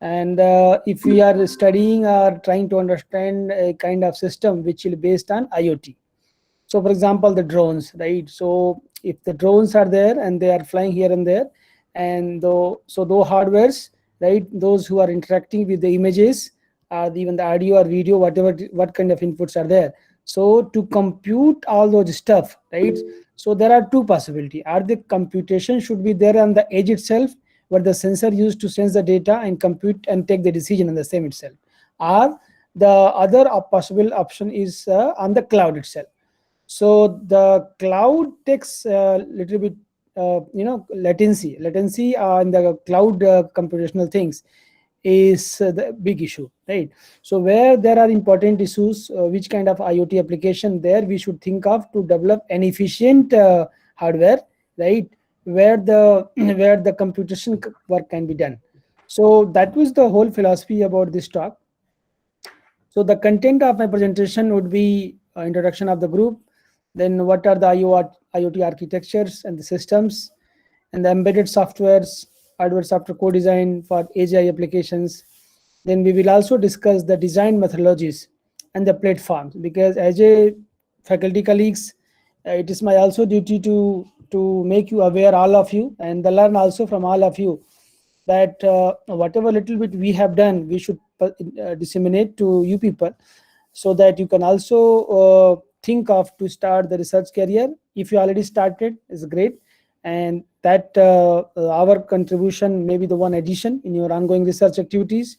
And if we are studying or trying to understand a kind of system which is based on IoT. So for example, the drones, right? So if the drones are there and they are flying here and there, and so those hardwares, right, those who are interacting with the images, even the audio or video, whatever, what kind of inputs are there. So to compute all those stuff, right? So there are two possibilities. Are the computation should be there on the edge itself, where the sensor used to sense the data and compute and take the decision on the same itself, or the other possible option is on the cloud itself. So the cloud takes a little bit latency in the cloud computational things is the big issue, right? So where there are important issues, which kind of IoT application there we should think of to develop an efficient hardware, right, where the where the computation work can be done. So that was the whole philosophy about this talk. So the content of my presentation would be introduction of the group, then what are the IoT architectures and the systems, and the embedded softwares, hardware software co-design for AGI applications. Then we will also discuss the design methodologies and the platforms, because as a faculty colleagues, it is my also duty to make you aware, all of you, and learn also from all of you, that whatever little bit we have done, we should disseminate to you people, so that you can also think of to start the research career. If you already started, is great, and that our contribution may be the one addition in your ongoing research activities.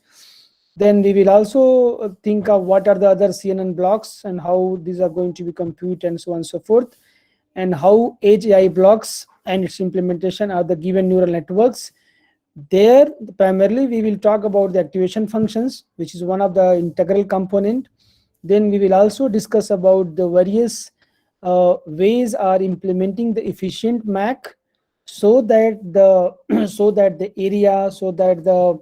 Then we will also think of what are the other CNN blocks and how these are going to be computed and so on and so forth, and how Edge AI blocks and its implementation are the given neural networks. There primarily we will talk about the activation functions, which is one of the integral component. Then we will also discuss about the various ways are implementing the efficient MAC, so that the so that the area, so that the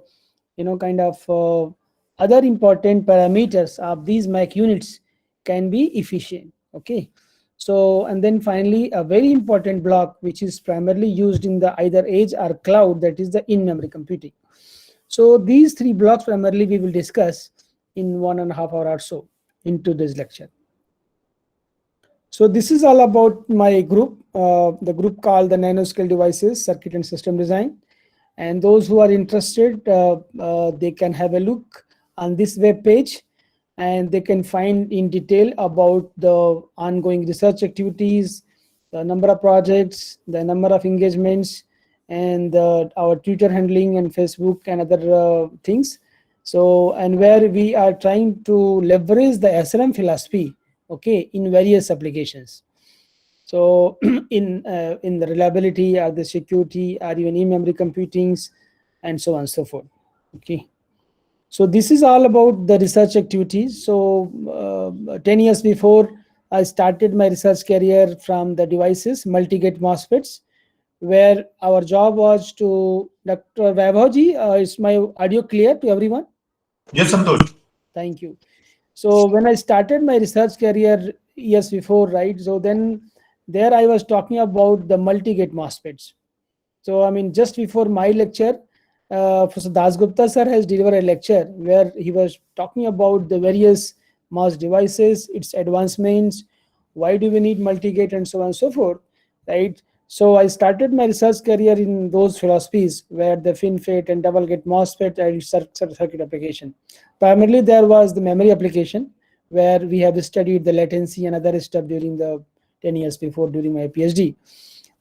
kind of other important parameters of these MAC units can be efficient. Okay. So, and then finally, a very important block which is primarily used in the either edge or cloud, that is the in-memory computing. So these three blocks primarily we will discuss in 1.5 hours or so into this lecture. So this is all about my group, the group called the Nanoscale Devices Circuit and System Design. And those who are interested, they can have a look on this web page, and they can find in detail about the ongoing research activities, the number of projects, the number of engagements, and our Twitter handling and Facebook and other things. So, and where we are trying to leverage the SRAM philosophy, okay, in various applications. So in the reliability or the security or even in-memory computings and so on and so forth. Okay. So this is all about the research activities. So 10 years before, I started my research career from the devices, multi-gate MOSFETs, where our job was to, Dr. Vaibhavji, is my audio clear to everyone? Yes, Santosh. Thank you. So when I started my research career years before, right, so then there I was talking about the multi-gate MOSFETs. So I mean, just before my lecture, Professor Dasgupta sir has delivered a lecture where he was talking about the various MOS devices, its advancements, why do we need multi-gate and so on and so forth, right? So I started my research career in those philosophies where the FinFET and double gate MOSFET and circuit application. Primarily there was the memory application where we have studied the latency and other stuff during the 10 years before during my PhD.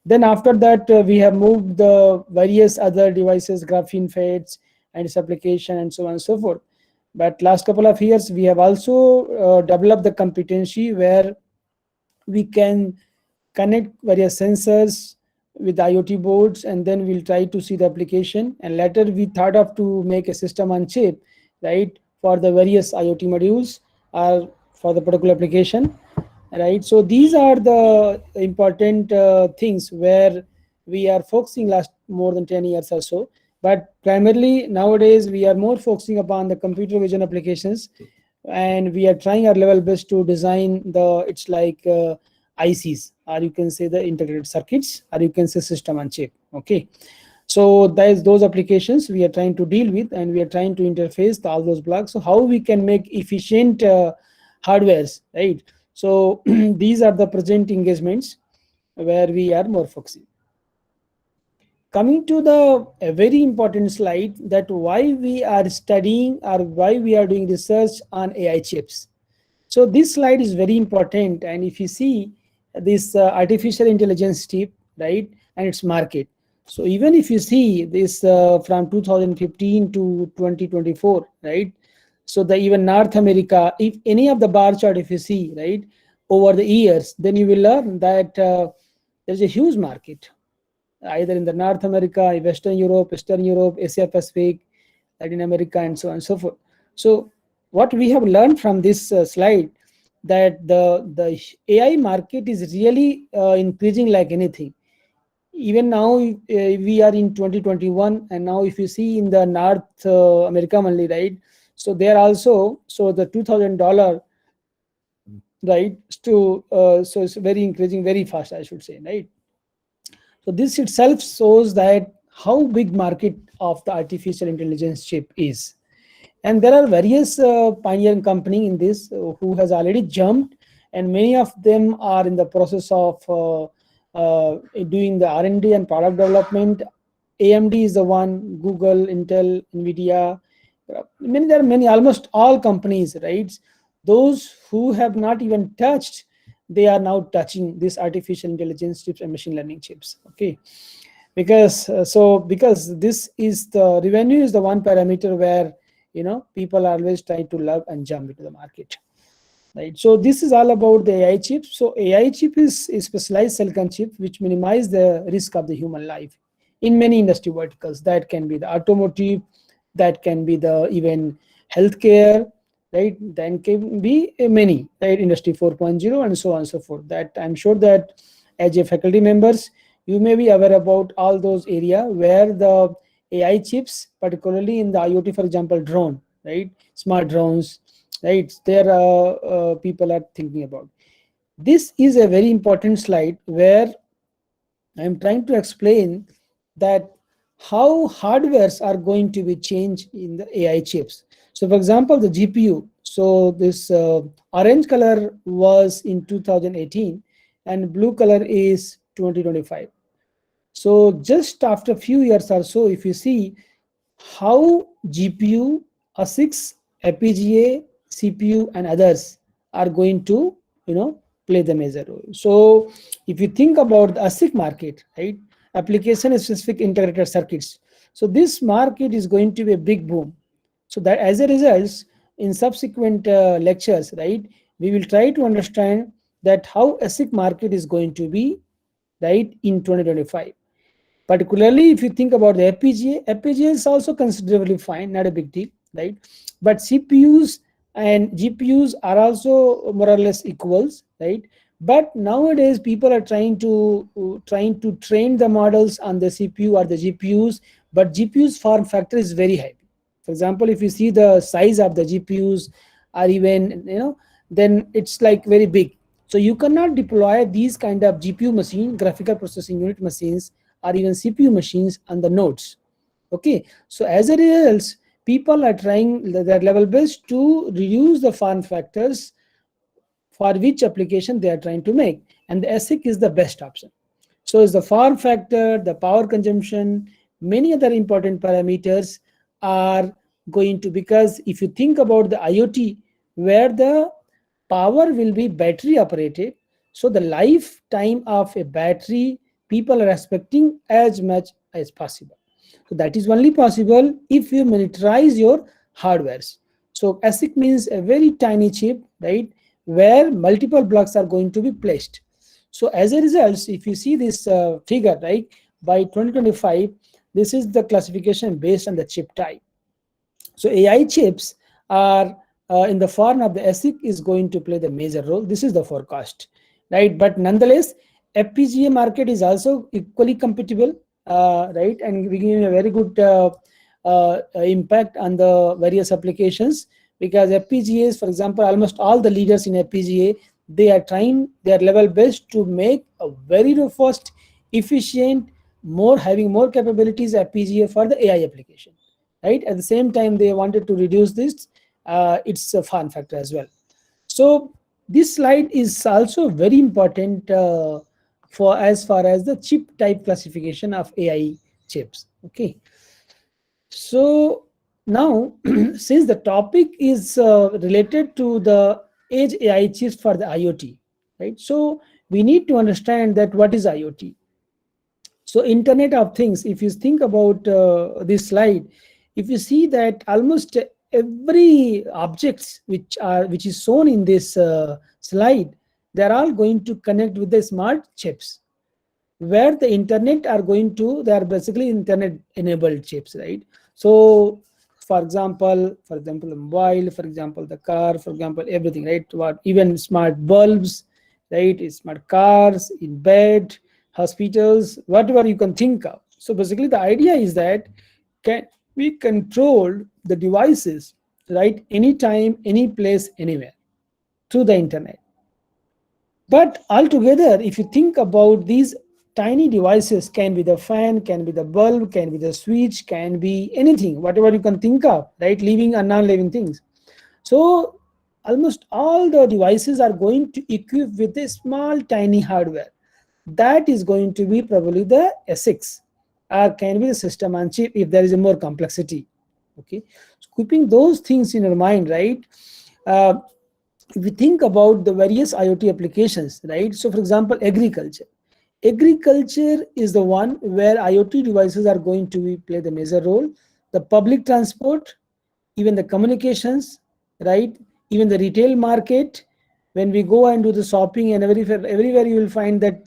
Then after that, we have moved the various other devices, graphene FETs and its application and so on and so forth. But last couple of years, we have also developed the competency where we can connect various sensors with IoT boards, and then we'll try to see the application. And later we thought of to make a system on chip, right, for the various IoT modules or for the particular application. Right, so these are the important things where we are focusing last more than 10 years or so. But primarily nowadays we are more focusing upon the computer vision applications, and we are trying our level best to design it's like ICs, or you can say the integrated circuits, or you can say system on chip. Okay, So there's those applications we are trying to deal with, and we are trying to interface all those blocks. So how we can make efficient hardwares, right? So these are the present engagements where we are more focusing. Coming to the a very important slide, that why we are studying or why we are doing research on AI chips. So this slide is very important, and if you see this artificial intelligence chip, right, and its market. So even if you see this from 2015 to 2024, right, so the even North America, if any of the bar chart, if you see, right, over the years, then you will learn that there's a huge market, either in the North America, Western Europe, Eastern Europe, Asia Pacific, Latin America, and so on and so forth. So what we have learned from this slide, that the AI market is really increasing like anything. Even now, we are in 2021, and now if you see in the North America only, right? So there also, so the $2,000, right? So it's very increasing very fast, I should say, right? So this itself shows that how big market of the artificial intelligence chip is. And there are various pioneering company in this who has already jumped, and many of them are in the process of doing the R&D and product development. AMD is the one, Google, Intel, Nvidia. There are many, almost all companies, right? Those who have not even touched, they are now touching this artificial intelligence chips and machine learning chips. Okay, because this is the revenue is the one parameter where people are always trying to love and jump into the market, right? So this is all about the AI chip. So AI chip is a specialized silicon chip which minimize the risk of the human life in many industry verticals. That can be the automotive, that can be the even healthcare, right? Then can be many, right? Industry 4.0 and so on and so forth. That I'm sure that as a faculty members, you may be aware about all those area where the AI chips, particularly in the IoT, for example, drone, right? Smart drones, right? There people are thinking about. This is a very important slide where I'm trying to explain that how hardwares are going to be changed in the AI chips. So for example, the GPU, so this orange color was in 2018 and blue color is 2025. So just after a few years or so, if you see how GPU, ASICs, FPGA, CPU, and others are going to, play the major role. So if you think about the ASIC market, right, application specific integrated circuits. So this market is going to be a big boom. So that as a result, in subsequent lectures, right, we will try to understand that how ASIC market is going to be, right, in 2025. Particularly if you think about the FPGA is also considerably fine, not a big deal, right? But CPUs and GPUs are also more or less equals, right? But nowadays people are trying to train the models on the CPU or the GPUs, but GPUs form factor is very heavy. For example, if you see the size of the GPUs, or even then it's like very big. So you cannot deploy these kind of GPU machine, graphical processing unit machines, or even CPU machines on the nodes. Okay, so as a result, people are trying their level best to reduce the form factors for which application they are trying to make, and the ASIC is the best option. So is the form factor, the power consumption, many other important parameters are going to, because if you think about the IoT, where the power will be battery operated, so the lifetime of a battery, people are expecting as much as possible. So that is only possible if you miniaturize your hardwares. So ASIC means a very tiny chip, right, where multiple blocks are going to be placed. So as a result, if you see this figure, right, by 2025, this is the classification based on the chip type. So AI chips are in the form of the ASIC is going to play the major role. This is the forecast, right? But nonetheless, FPGA market is also equally compatible, right, and giving a very good impact on the various applications, because FPGAs, for example, almost all the leaders in FPGA, they are trying their level best to make a very robust, efficient, having more capabilities FPGA for the AI application, right? At the same time, they wanted to reduce this. It's a fun factor as well. So this slide is also very important for as far as the chip type classification of AI chips. Okay. So now, since the topic is related to the edge AI chips for the IoT, right? So we need to understand that what is IoT. So Internet of Things, if you think about this slide, if you see that almost every objects which is shown in this slide, they're all going to connect with the smart chips, where the internet are going to, they are basically internet enabled chips, right? So for example the mobile, for example the car, for example everything, right? What, even smart bulbs, right? Smart cars, in bed, hospitals, whatever you can think of. So basically the idea is that can we control the devices, right, anytime, any place, anywhere, through the internet. But altogether, if you think about these tiny devices, can be the fan, can be the bulb, can be the switch, can be anything, whatever you can think of, right? Living and non-living things. So almost all the devices are going to equip with a small tiny hardware. That is going to be probably the ASICs, or can be the system on chip if there is a more complexity. Okay, so keeping those things in your mind, right? Uh, if you think about the various IoT applications, right? So for example, agriculture. Agriculture is the one where IoT devices are going to play the major role. The public transport, even the communications, right? Even the retail market. When we go and do the shopping and everywhere you will find that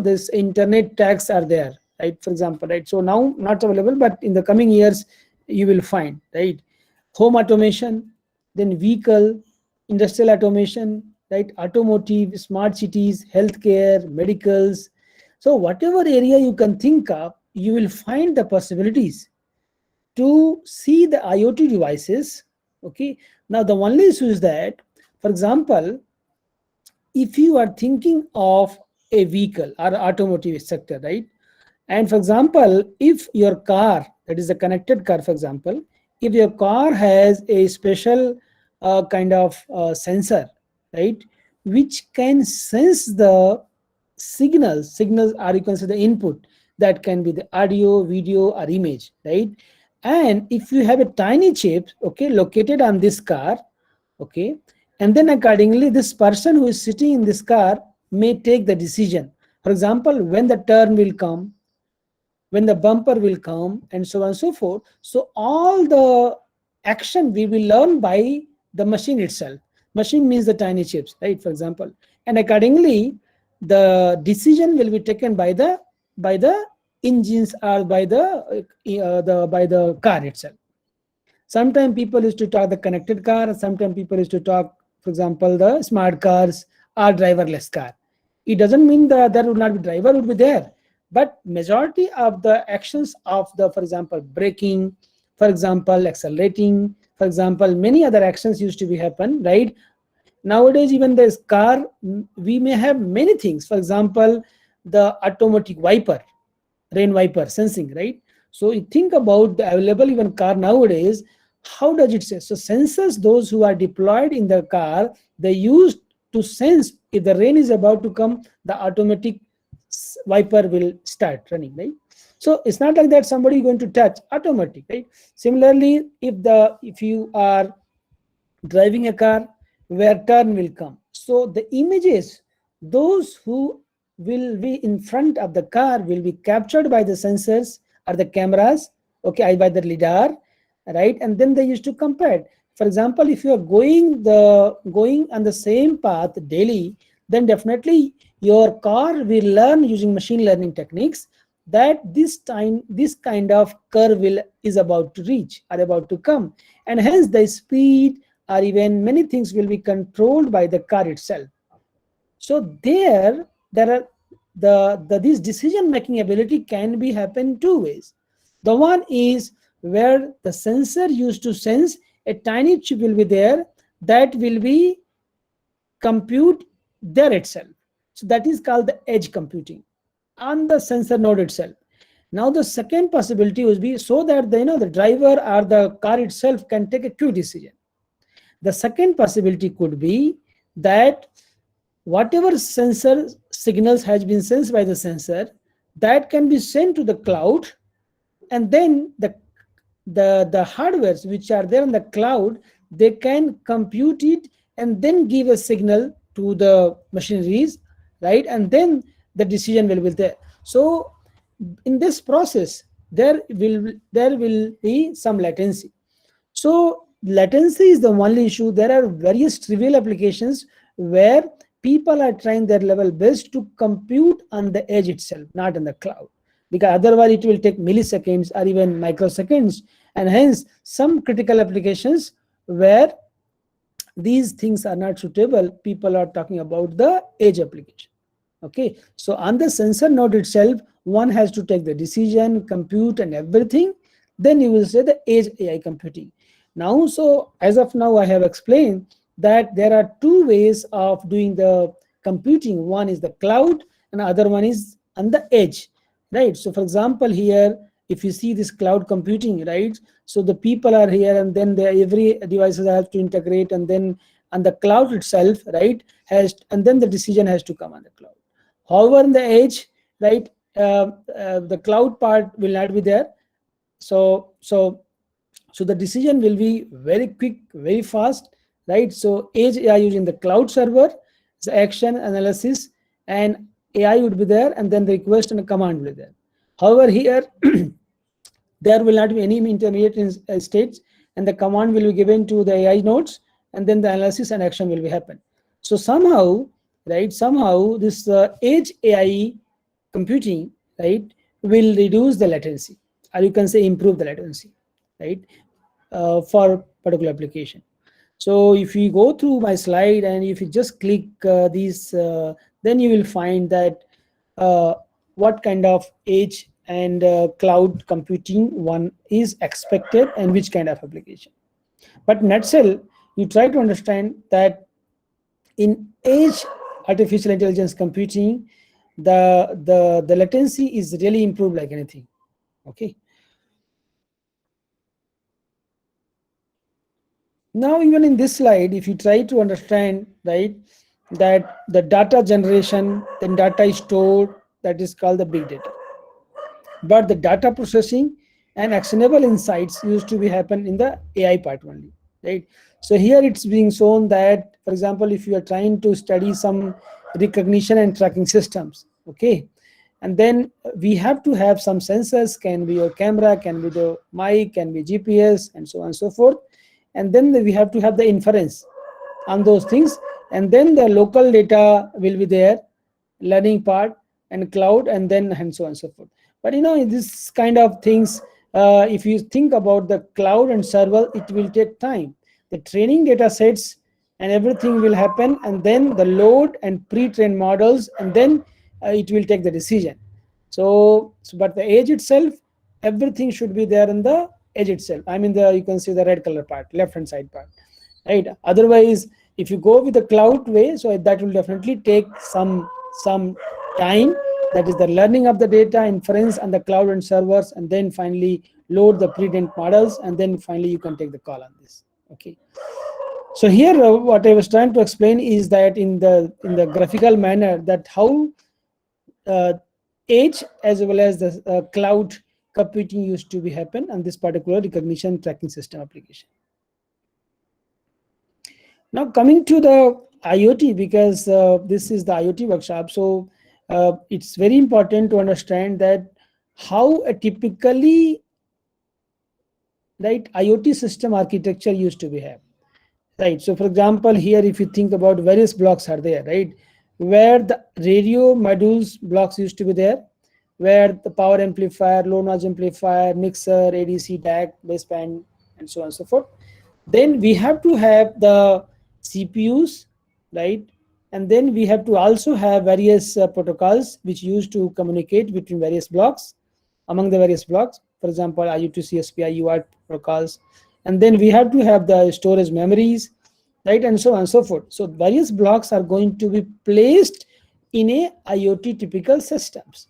this internet tags are there, right? For example, right? So now not available, but in the coming years you will find, right? Home automation, then vehicle, industrial automation, right? Automotive, smart cities, healthcare, medicals. So whatever area you can think of, you will find the possibilities to see the IoT devices. Okay. Now the only issue is that, for example, if you are thinking of a vehicle or automotive sector, right? And for example, if your car, that is a connected car, for example, if your car has a special kind of sensor, right, which can sense the signals, or you can say the input, that can be the audio, video, or image, right? And if you have a tiny chip, okay, located on this car, okay, and then accordingly, this person who is sitting in this car may take the decision. For example, when the turn will come, when the bumper will come, and so on and so forth. So all the action we will learn by the machine itself. Machine means the tiny chips, right? For example, and accordingly, the decision will be taken by the engines, or by the car itself. Sometimes people used to talk the connected car, sometimes people used to talk, for example, the smart cars or driverless car. It doesn't mean that there would not be driver would be there, but majority of the actions of the, for example, braking, for example, accelerating, for example, many other actions used to be happen, right? Nowadays, even this car, we may have many things. For example, the automatic wiper, rain wiper sensing, right? So you think about the available even car nowadays, how does it sense? So sensors, those who are deployed in the car, they use to sense if the rain is about to come, the automatic wiper will start running, right? So it's not like that somebody going to touch, automatic, right? Similarly, if you are driving a car where turn will come, so the images, those who will be in front of the car will be captured by the sensors or the cameras, okay, by the lidar, right? And then they used to compare. For example, if you are going on the same path daily, then definitely your car will learn using machine learning techniques that this kind of curve is about to reach or about to come, and hence the speed or even many things will be controlled by the car itself. So there are this decision making ability can be happen two ways. The one is where the sensor used to sense, a tiny chip will be there that will be compute there itself. So that is called the edge computing. on the sensor node itself. Now the second possibility would be so that the driver or the car itself can take a quick decision. The second possibility could be that whatever sensor signals has been sensed by the sensor, that can be sent to the cloud, and then the hardwares which are there in the cloud, they can compute it and then give a signal to the machineries, right? And then the decision will be there. So in this process, there will be some latency. So latency is the only issue. There are various trivial applications where people are trying their level best to compute on the edge itself, not in the cloud, because otherwise it will take milliseconds or even microseconds, and hence some critical applications where these things are not suitable, people are talking about the edge application. Okay, so on the sensor node itself, one has to take the decision, compute and everything, then you will say the edge AI computing. Now, so as of now, I have explained that there are two ways of doing the computing. One is the cloud and other one is on the edge, right? So for example, here, if you see this cloud computing, right? So the people are here, and then every devices have to integrate, and then on the cloud itself, right, and then the decision has to come on the cloud. However, in the edge, right, the cloud part will not be there. So the decision will be very quick, very fast, right? So edge AI using the cloud server, the action analysis, and AI would be there, and then the request and the command will be there. However, here there will not be any intermediate states, and the command will be given to the AI nodes, and then the analysis and action will be happen. So somehow, right, this edge AI computing, right, will reduce the latency, or you can say improve the latency, right, for particular application. So if you go through my slide and if you just click these, then you will find that what kind of edge and cloud computing one is expected and which kind of application. But in nutshell, you try to understand that in edge artificial intelligence computing, the latency is really improved like anything. Okay. Now, even in this slide, if you try to understand, right, that the data generation, then data is stored, that is called the big data. But the data processing and actionable insights used to be happen in the AI part only, right? So here it's being shown that, for example, if you are trying to study some recognition and tracking systems, okay, and then we have to have some sensors, can be your camera, can be the mic, can be GPS, and so on and so forth. And then we have to have the inference on those things, and then the local data will be there, learning part and cloud, and then and so on and so forth. But this kind of things, if you think about the cloud and server, it will take time. The training data sets and everything will happen, and then the load and pre-trained models, and then it will take the decision. But the edge itself, everything should be there in the edge itself. I mean, you can see the red color part, left hand side part, right? Otherwise, if you go with the cloud way, so that will definitely take some time. That is the learning of the data, inference on the cloud and servers, and then finally load the pre-trained models, and then finally you can take the call on this. Okay. So here, what I was trying to explain is that in the graphical manner, that how edge as well as the cloud computing used to be happen on this particular recognition tracking system application. Now coming to the IoT, because this is the IoT workshop, so it's very important to understand that how a typically, right, IoT system architecture used to be have, right? So for example, here if you think about various blocks are there, right, where the radio modules blocks used to be there, where the power amplifier, low noise amplifier, mixer, ADC, DAC, baseband, and so on and so forth. Then we have to have the CPUs, right? And then we have to also have various protocols which used to communicate between various blocks, among the various blocks. For example, I2C, SPI, UART protocols. And then we have to have the storage memories, right? And so on and so forth. So various blocks are going to be placed in a IoT typical systems.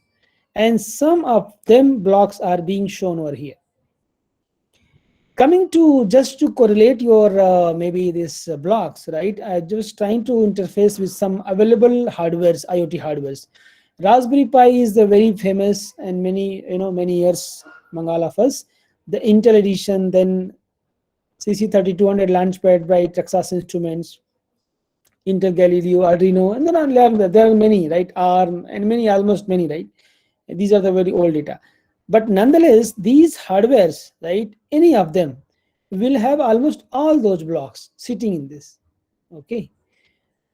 and some of them blocks are being shown over here. Coming to just to correlate your maybe these blocks, right? I just trying to interface with some available hardwares, IoT hardwares. Raspberry Pi is the very famous and many years among all of us. The Intel edition, then CC3200 Launchpad by Texas Instruments, Intel Galileo, Arduino, and then there are many, right? ARM and many, almost many, right? These are the very old data. But nonetheless, these hardwares, right, any of them will have almost all those blocks sitting in this. Okay.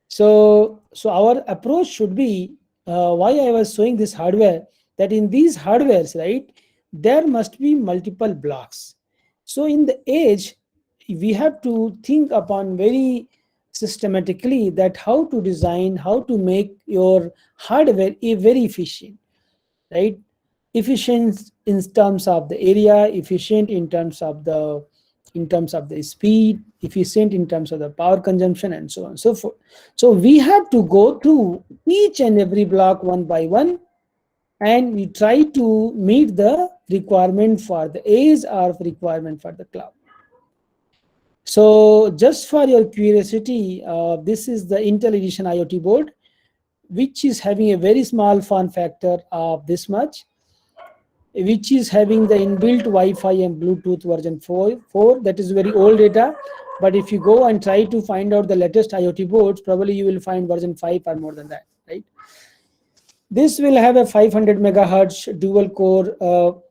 So our approach should be, why I was showing this hardware, that in these hardwares, right, there must be multiple blocks. So in the edge, we have to think upon very systematically that how to design, how to make your hardware very efficient, right? Efficient in terms of the area, efficient in terms of the speed, efficient in terms of the power consumption, and so on and so forth. So we have to go through each and every block one by one, and we try to meet the requirement for the edge or requirement for the cloud. So just for your curiosity, this is the Intel Edition IoT board, which is having a very small form factor of this much, which is having the inbuilt Wi-Fi and Bluetooth version 4. That is very old data. But if you go and try to find out the latest IoT boards, probably you will find version 5 or more than that, right? This will have a 500 megahertz dual core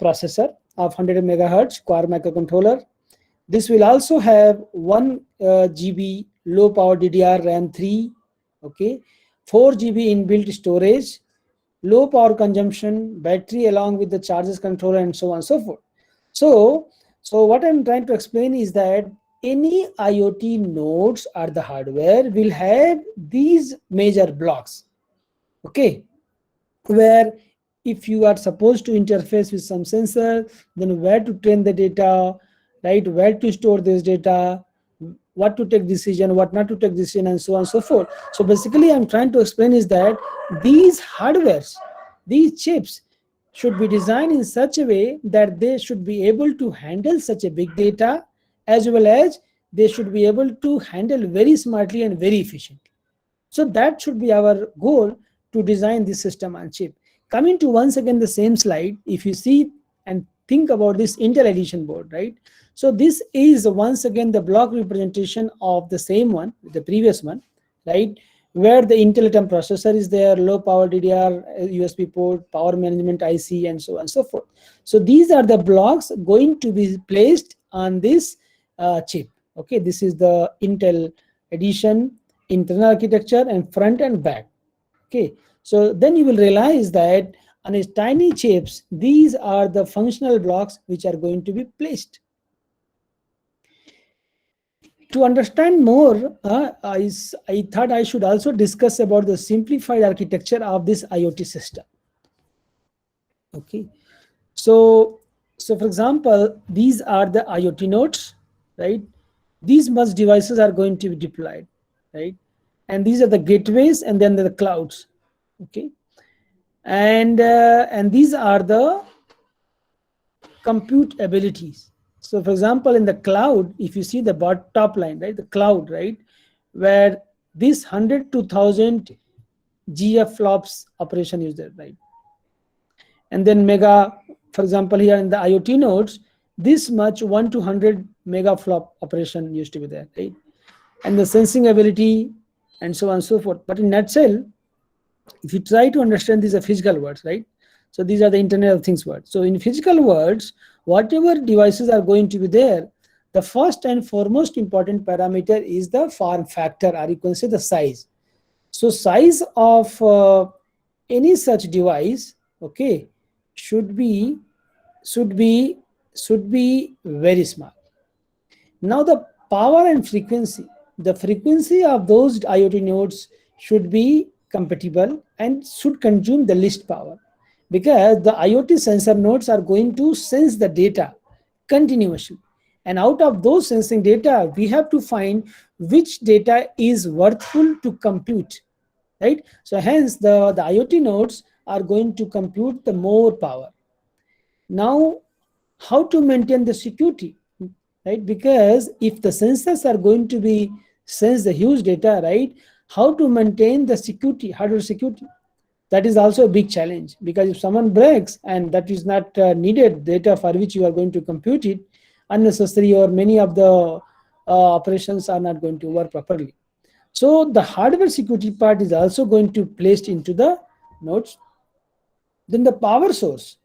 processor of 100 megahertz Core microcontroller. This will also have 1 GB low power DDR RAM 3, okay, 4 GB inbuilt storage, low power consumption, battery along with the charges controller, and so on and so forth. So what I'm trying to explain is that any IoT nodes or the hardware will have these major blocks, okay, where if you are supposed to interface with some sensor, then where to train the data, right, where to store this data, what to take decision, what not to take decision, and so on and so forth. So basically I'm trying to explain is that these hardwares, these chips should be designed in such a way that they should be able to handle such a big data, as well as they should be able to handle very smartly and very efficiently. So that should be our goal to design this system on chip. Coming to once again the same slide, if you see and think about this Intel Edition board, right? So this is once again the block representation of the same one, the previous one, right? Where the Intel Atom processor is there, low power DDR, USB port, power management IC, and so on and so forth. So these are the blocks going to be placed on this chip. Okay, this is the Intel Edition internal architecture and front and back. Okay, so then you will realize that on these tiny chips, these are the functional blocks which are going to be placed. To understand more, I thought I should also discuss about the simplified architecture of this IoT system. Okay, so for example, these are the IoT nodes, right? These much devices are going to be deployed, right? And these are the gateways, and then the clouds. Okay, and these are the compute abilities. So for example, in the cloud, if you see the top line, right, the cloud, right, where this 100 to 1000 GFLOPS operation is there, right? And then mega, for example, here in the IoT nodes, this much 1 to 100 megaflop operation used to be there, right? And the sensing ability, and so on and so forth. But in nutshell, if you try to understand these are physical words, right? So these are the Internet of Things words. So in physical words, whatever devices are going to be there, the first and foremost important parameter is the form factor, or you can say the size. So size of any such device, okay, should be very small. Now the power and frequency, the frequency of those IoT nodes should be compatible and should consume the least power, because the IoT sensor nodes are going to sense the data continuously, and out of those sensing data we have to find which data is worthful to compute, right? So hence the IoT nodes, are going to compute the more power. Now, how to maintain the security, right? Because if the sensors are going to be sense the huge data, right? How to maintain the security, hardware security? That is also a big challenge, because if someone breaks and that is not needed data for which you are going to compute it, unnecessary, or many of the operations are not going to work properly. So the hardware security part is also going to placed into the nodes. Then the power source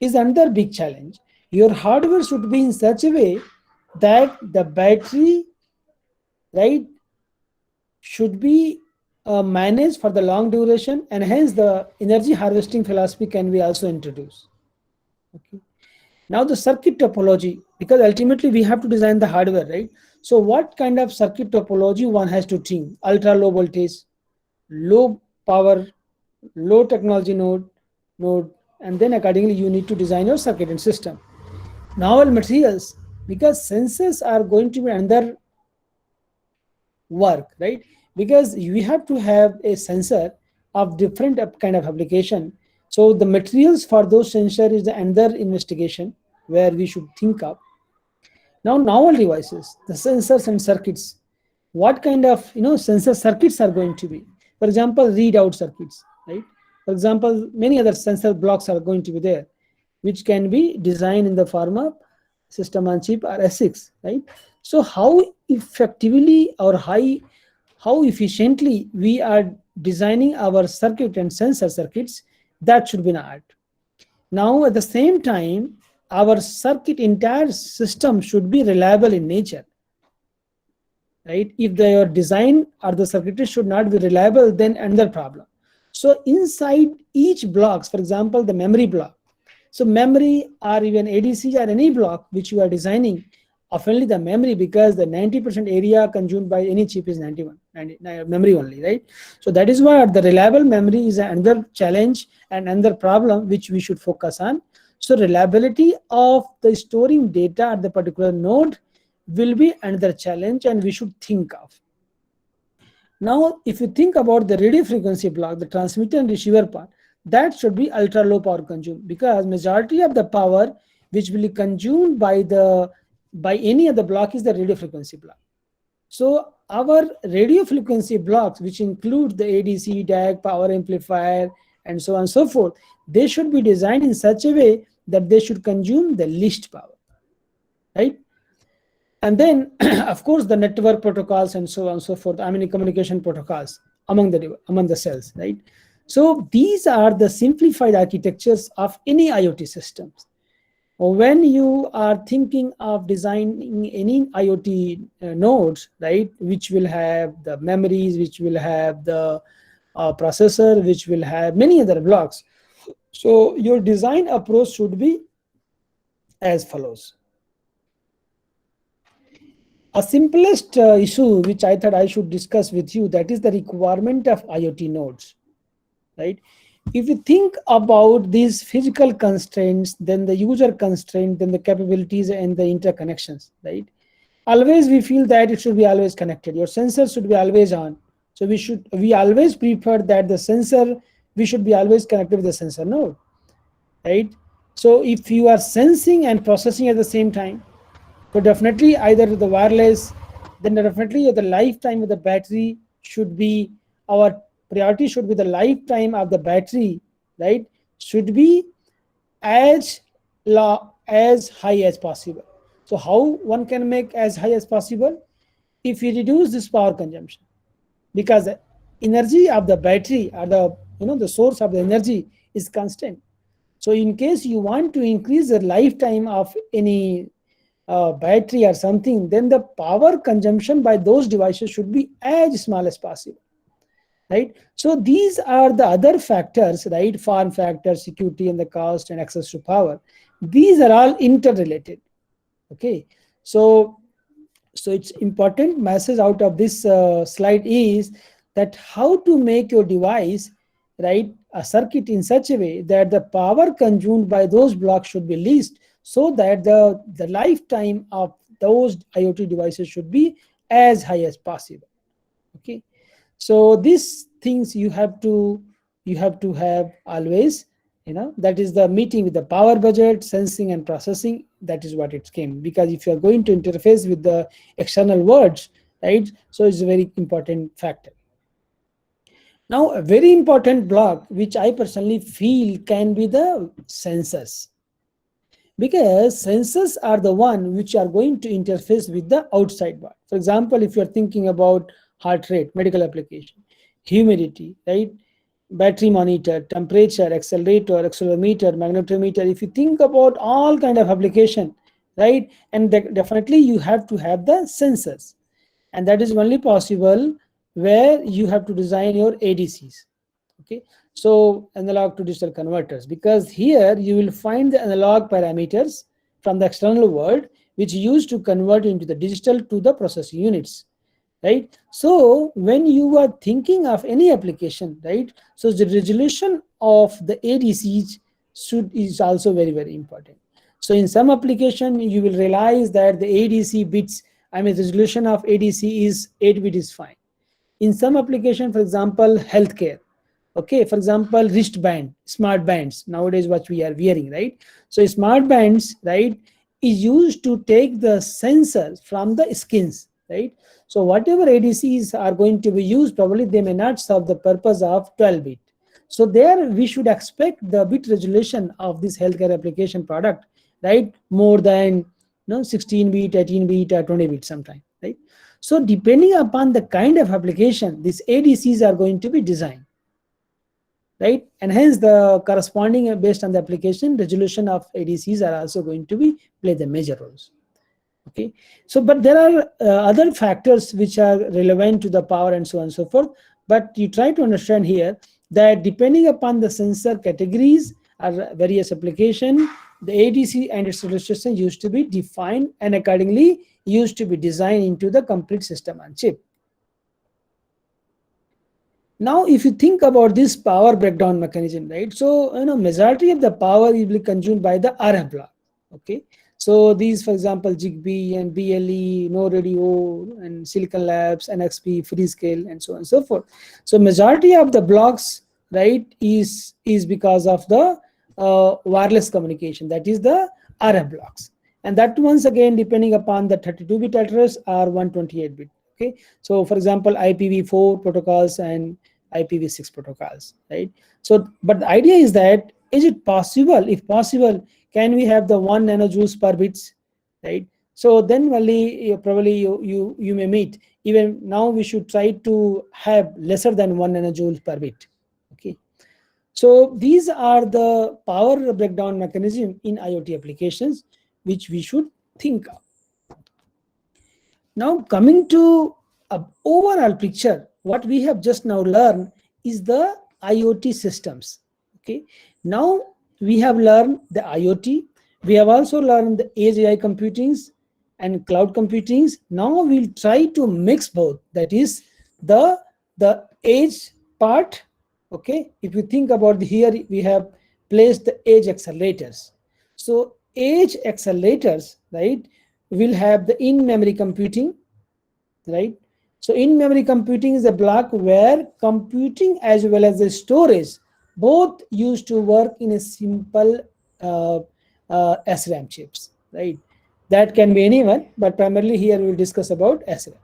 is another big challenge. Your hardware should be in such a way that the battery, right, should be managed for the long duration, and hence the energy harvesting philosophy can be also introduced. Okay. Now the circuit topology, because ultimately we have to design the hardware, right? So what kind of circuit topology one has to think? Ultra low voltage, low power, low technology node, and then accordingly you need to design your circuit and system. Novel materials, because sensors are going to be under work, right? Because we have to have a sensor of different kind of application. So the materials for those sensor is another investigation where we should think of. Now novel devices, the sensors and circuits, what kind of sensor circuits are going to be? For example, readout circuits, right? For example, many other sensor blocks are going to be there, which can be designed in the form of system on chip or ASICs, right? So how effectively or how efficiently we are designing our circuit and sensor circuits, that should be an art. Now at the same time, our circuit entire system should be reliable in nature, right? If your design or the circuitry should not be reliable, then another problem. So inside each blocks, for example, the memory block, so memory or even ADC or any block which you are designing, oftenly the memory, because the 90% area consumed by any chip is 90 memory only, right? So that is why the reliable memory is another challenge and another problem which we should focus on. So reliability of the storing data at the particular node will be another challenge, and we should think of. Now, if you think about the radio frequency block, the transmitter and receiver part, that should be ultra low power consumed, because majority of the power which will be consumed by any other block is the radio frequency block. So our radio frequency blocks, which include the ADC, DAC, power amplifier, and so on and so forth, they should be designed in such a way that they should consume the least power, right? And then, of course, the network protocols and so on and so forth, I mean, communication protocols among the cells, right? So these are the simplified architectures of any IoT systems. When you are thinking of designing any IoT nodes, right, which will have the memories, which will have the processor, which will have many other blocks. So your design approach should be as follows. A simplest issue which I thought I should discuss with you, that is the requirement of IoT nodes, right? If you think about these physical constraints, then the user constraint, then the capabilities and the interconnections, right? Always we feel that it should be always connected. Your sensor should be always on. So we always prefer that the sensor, we should be always connected with the sensor node, right? So if you are sensing and processing at the same time, so definitely either the wireless, then definitely the lifetime of the battery should be, our priority should be the lifetime of the battery, right? Should be as high as possible. So how one can make as high as possible? If you reduce this power consumption, because the energy of the battery or the source of the energy is constant. So in case you want to increase the lifetime of any battery or something, then the power consumption by those devices should be as small as possible, right? So these are the other factors, right? Form factor, security, and the cost and access to power. These are all interrelated. Okay, so it's important message out of this slide is that how to make your device, right, a circuit in such a way that the power consumed by those blocks should be least, so that the lifetime of those IoT devices should be as high as possible. Okay, so these things you have to you have to have always, that is the meeting with the power budget, sensing and processing. That is what it came, because if you are going to interface with the external worlds, right? So it's a very important factor. Now, a very important block, which I personally feel can be the sensors, because sensors are the one which are going to interface with the outside world. For example, if you're thinking about heart rate, medical application, humidity, right? Battery monitor, temperature, accelerator, accelerometer, magnetometer. If you think about all kind of application, right? And definitely you have to have the sensors. And that is only possible where you have to design your ADCs. Okay, so analog to digital converters, because here you will find the analog parameters from the external world which you use to convert into the digital to the processing units, right? So when you are thinking of any application, right, so the resolution of the ADCs is also very, very important. So in some application you will realize that the ADC bits, resolution of ADC is 8-bit is fine. In some application, for example, healthcare, okay, for example, wristband, smart bands, nowadays what we are wearing, right? So smart bands, right, is used to take the sensors from the skins, right? So whatever ADCs are going to be used, probably they may not serve the purpose of 12-bit. So there we should expect the bit resolution of this healthcare application product, right, more than 16-bit, 18-bit, or 20-bit sometime, right? So depending upon the kind of application, these ADCs are going to be designed, right? And hence the corresponding, based on the application, resolution of ADCs are also going to be play the major roles. Okay, so but there are other factors which are relevant to the power and so on and so forth. But you try to understand here that depending upon the sensor categories or various application, the ADC and its resolution used to be defined and accordingly used to be designed into the complete system on chip. Now, if you think about this power breakdown mechanism, right? So, majority of the power will be consumed by the RF block. Okay. So these, for example, Zigbee and BLE, No Radio, and Silicon Labs, NXP, Freescale, and so on and so forth. So majority of the blocks, right, is because of the wireless communication. That is the RF blocks. And that once again, depending upon the 32-bit address or 128-bit. Okay, so for example, IPv4 protocols and IPv6 protocols, right? So, but the idea is that, is it possible? If possible, can we have the 1 nanojoules per bits, right? So then only probably you may meet. Even now, we should try to have lesser than 1 nanojoule per bit. Okay, so these are the power breakdown mechanism in IoT applications which we should think of. Now, coming to an overall picture, what we have just now learned is the IoT systems. Okay, now we have learned the IoT. We have also learned the edge AI computings and cloud computings. Now we'll try to mix both. That is the edge part. Okay, if you think about here, we have placed the edge accelerators. So edge accelerators, right, will have the in-memory computing, right? So in-memory computing is a block where computing as well as the storage both used to work in a simple SRAM chips, right? That can be anyone, but primarily here we will discuss about SRAM.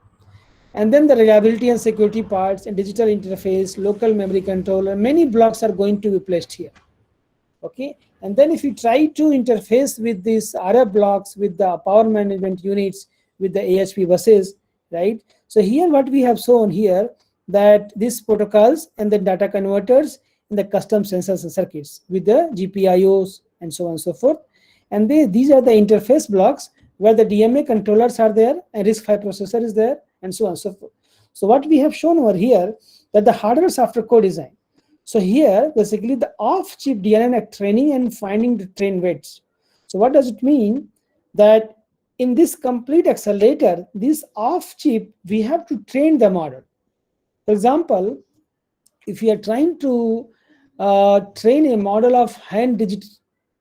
And then the reliability and security parts and digital interface, local memory controller, many blocks are going to be placed here. Okay, and then if you try to interface with these RF blocks, with the power management units, with the AHP buses, right? So here what we have shown here, that these protocols and the data converters and the custom sensors and circuits with the GPIOs and so on and so forth. And these are the interface blocks where the DMA controllers are there and RISC-V processor is there and so on and so forth. So what we have shown over here, that the hardware software co-design. So here, basically the off-chip DNN training and finding the train weights. So what does it mean? That in this complete accelerator, this off-chip, we have to train the model. For example, if we are trying to train a model of hand digit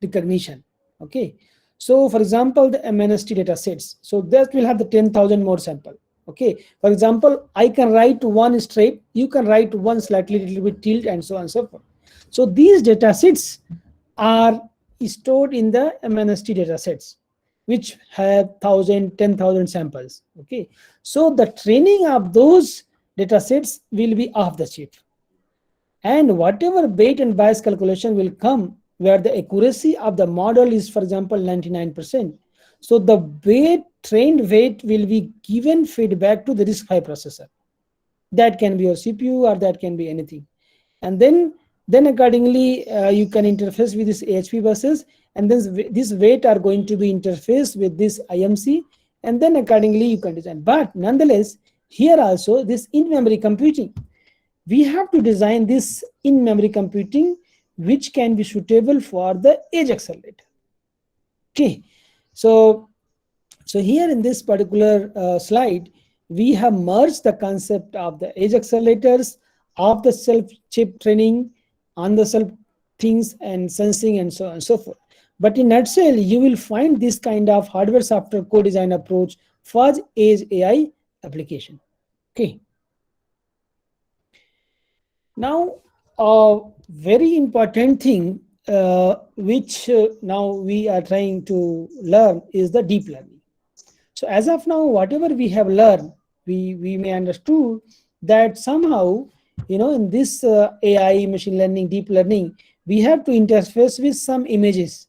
recognition, okay. So for example, the MNST data sets, so that will have the 10,000 more sample. Okay, for example, I can write one straight, you can write one slightly little bit tilt and so on and so forth. So these data sets are stored in the MNST data sets, which have 1,000, 10,000 samples. Okay, so the training of those data sets will be off the chip, and whatever weight and bias calculation will come where the accuracy of the model is, for example, 99%. So the trained weight will be given feedback to the RISC-V processor. That can be your CPU or that can be anything. And then accordingly, you can interface with this AHP buses, and then this weight are going to be interfaced with this IMC, and then accordingly you can design. But nonetheless, here also this in-memory computing, we have to design this in-memory computing which can be suitable for the edge accelerator. Okay, so here in this particular slide, we have merged the concept of the edge accelerators, of the self-chip training, on the self things and sensing and so on and so forth. But in nutshell, you will find this kind of hardware-software co-design approach for edge AI application. Okay. Now, a very important thing which now we are trying to learn is the deep learning. So as of now, whatever we have learned, we may understood that somehow, in this AI, machine learning, deep learning, we have to interface with some images,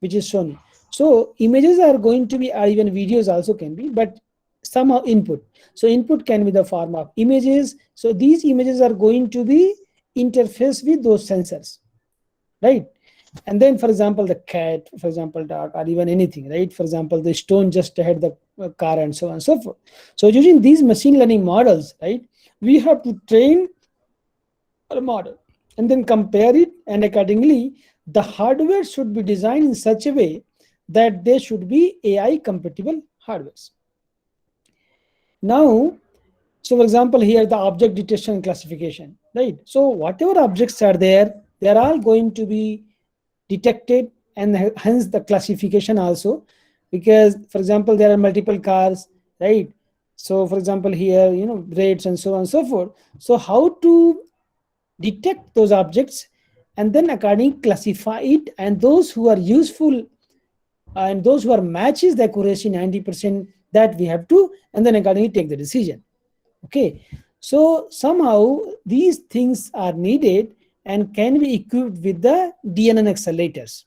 which is shown. So images are going to be, or even videos also can be, but somehow input. So input can be the form of images. So these images are going to be interfaced with those sensors, right? And then, for example, the cat, for example, dog, or even anything, right? For example, the stone just ahead the car, and so on and so forth. So using these machine learning models, right, we have to train a model and then compare it, and accordingly, the hardware should be designed in such a way that they should be AI compatible hardwares. Now, so for example, here the object detection and classification, right? So whatever objects are there, they are all going to be detected, and hence the classification also, because for example there are multiple cars, right? So for example here, rates and so on and so forth. So how to detect those objects and then accordingly classify it, and those who are useful and those who are matches the accuracy 90%, that we have to, and then accordingly take the decision. Okay, so somehow these things are needed and can be equipped with the DNN accelerators.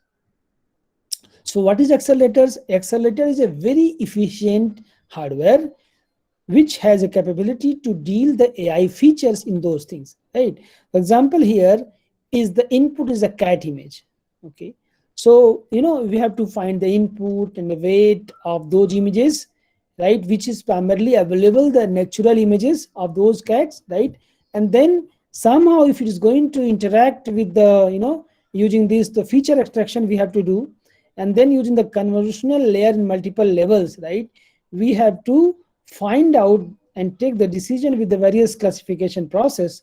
So what is accelerators? Accelerator is a very efficient hardware which has a capability to deal the AI features in those things, right? For example, here is the input is a cat image. Okay, so we have to find the input and the weight of those images, right, which is primarily available, the natural images of those cats, right? And then somehow if it is going to interact with the using this, the feature extraction we have to do, and then using the convolutional layer in multiple levels, right, we have to find out and take the decision with the various classification process,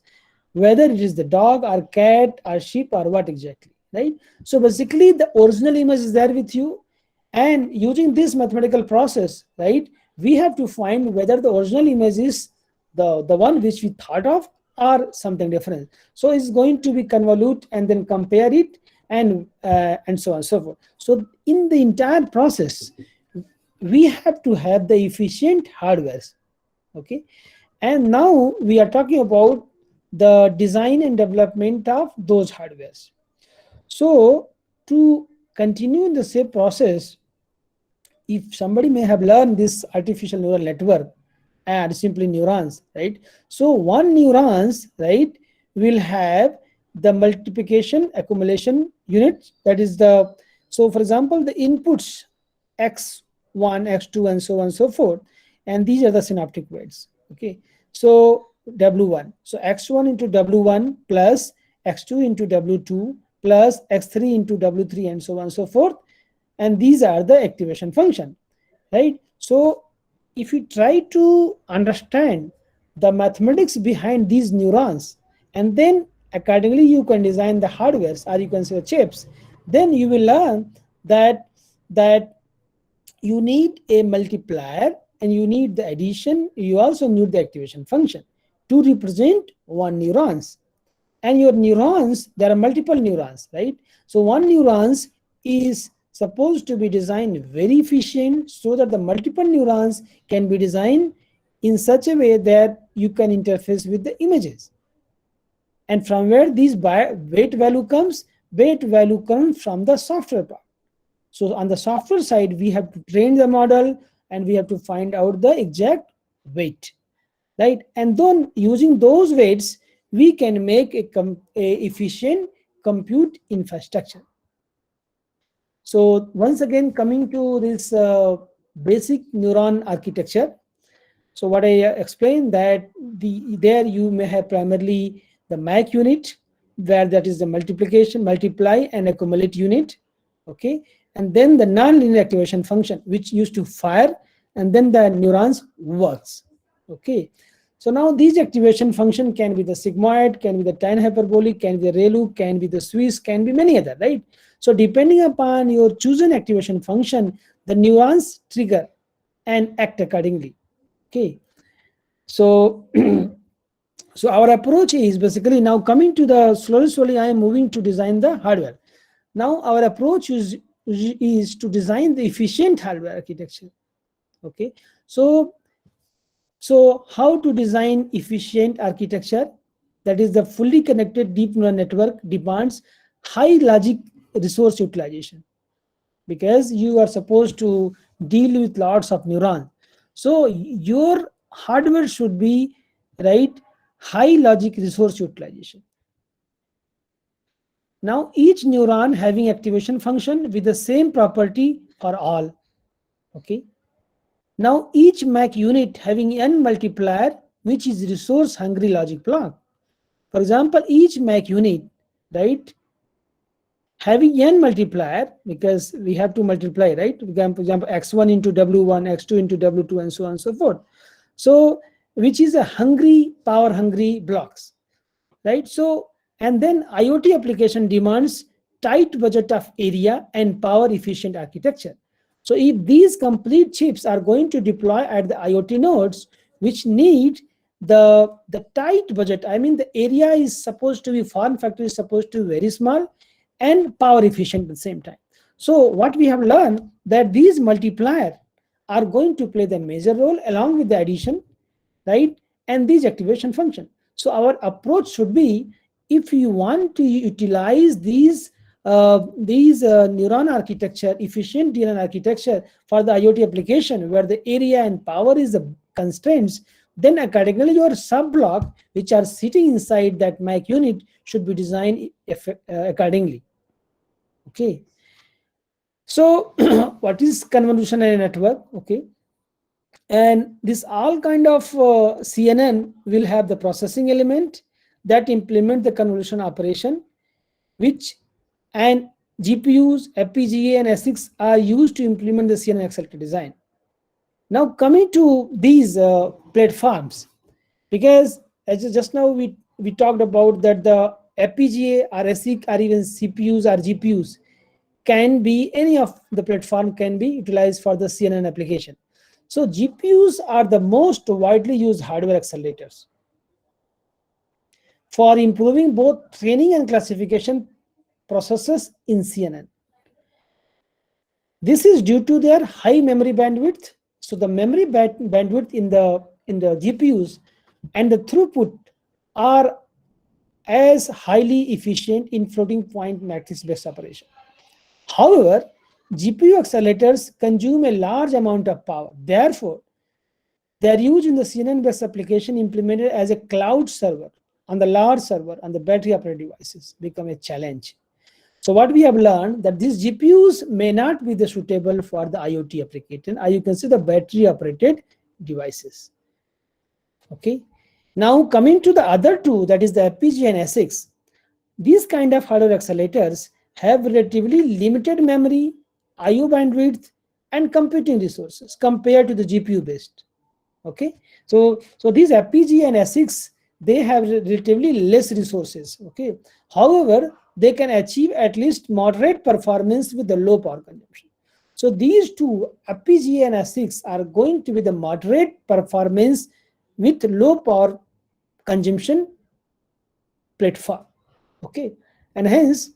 whether it is the dog or cat or sheep or what exactly, right? So basically the original image is there with you, and using this mathematical process, right, we have to find whether the original image is the one which we thought of or something different. So it's going to be convolute and then compare it, and so on and so forth. So in the entire process, we have to have the efficient hardwares. Okay, and now we are talking about the design and development of those hardwares. So to continue the same process, if somebody may have learned this artificial neural network and simply neurons, right? So one neurons, right, will have the multiplication accumulation unit, that is the, so for example, the inputs x1, x2, and so on and so forth, and these are the synaptic weights. Okay, so w1, so x1 into w1 plus x2 into w2 plus x3 into w3, and so on and so forth, and these are the activation function, right? So if you try to understand the mathematics behind these neurons, and then accordingly you can design the hardwares, or you can say the chips, then you will learn that you need a multiplier, and you need the addition, you also need the activation function to represent one neurons. And your neurons, there are multiple neurons, right? So one neurons is supposed to be designed very efficient so that the multiple neurons can be designed in such a way that you can interface with the images. And from where these weight value comes? Weight value comes from the software part. So on the software side, we have to train the model and we have to find out the exact weight, right? And then using those weights, we can make a efficient compute infrastructure. So once again, coming to this basic neuron architecture. So what I explained that there you may have primarily the MAC unit, where that is the multiplication, multiply and accumulate unit, okay? And then the nonlinear activation function, which used to fire, and then the neurons works, okay? So now these activation function can be the sigmoid, can be the tan hyperbolic, can be the ReLU, can be the Swiss, can be many other, right? So depending upon your chosen activation function, the neurons trigger and act accordingly. Okay, so so our approach is basically now coming to the slowly I am moving to design the hardware. Now our approach is to design the efficient hardware architecture. Okay, so how to design efficient architecture? That is, the fully connected deep neural network demands high logic resource utilization, because you are supposed to deal with lots of neurons. So your hardware should be, right, high logic resource utilization. Now each neuron having activation function with the same property for all. Okay. Now each MAC unit having n multiplier, which is resource hungry logic block. For example, each MAC unit, right, having n multiplier, because we have to multiply, right? For example, x1 into w1, x2 into w2, and so on and so forth. So which is a power hungry blocks, right? So, and then IoT application demands tight budget of area and power efficient architecture. So if these complete chips are going to deploy at the IoT nodes, which need the tight budget, I mean the area is supposed to be, form factor is supposed to be very small and power efficient at the same time. So what we have learned, that these multiplier are going to play the major role along with the addition, right, and these activation function. So our approach should be, if you want to utilize these neuron architecture, efficient neuron architecture for the IoT application where the area and power is the constraints, then accordingly your sub block which are sitting inside that MAC unit should be designed accordingly. Okay. So what is convolutional network? Okay. And this all kind of CNN will have the processing element that implement the convolution operation, which, and GPUs, FPGA and ASICs are used to implement the CNN accelerator design. Now coming to these platforms, because as just now we talked about that the FPGA or ASIC or even CPUs or GPUs can be, any of the platform can be utilized for the CNN application. So GPUs are the most widely used hardware accelerators for improving both training and classification processes in CNN. This is due to their high memory bandwidth. So the memory bandwidth in the GPUs and the throughput are as highly efficient in floating point matrix based operation. However, GPU accelerators consume a large amount of power. Therefore, their use in the CNN-based application implemented as a cloud server on the large server on the battery operated devices become a challenge. So what we have learned, that these GPUs may not be the suitable for the IoT application, or you can see the battery operated devices. Okay. Now coming to the other two, that is the FPGA and ASICs. These kind of hardware accelerators have relatively limited memory, IO bandwidth, and computing resources compared to the GPU based. Okay, so these FPGA and ASICs, they have relatively less resources. Okay, however, they can achieve at least moderate performance with the low power consumption. So these two, FPGA and ASICs, are going to be the moderate performance with low power consumption platform. Okay, and hence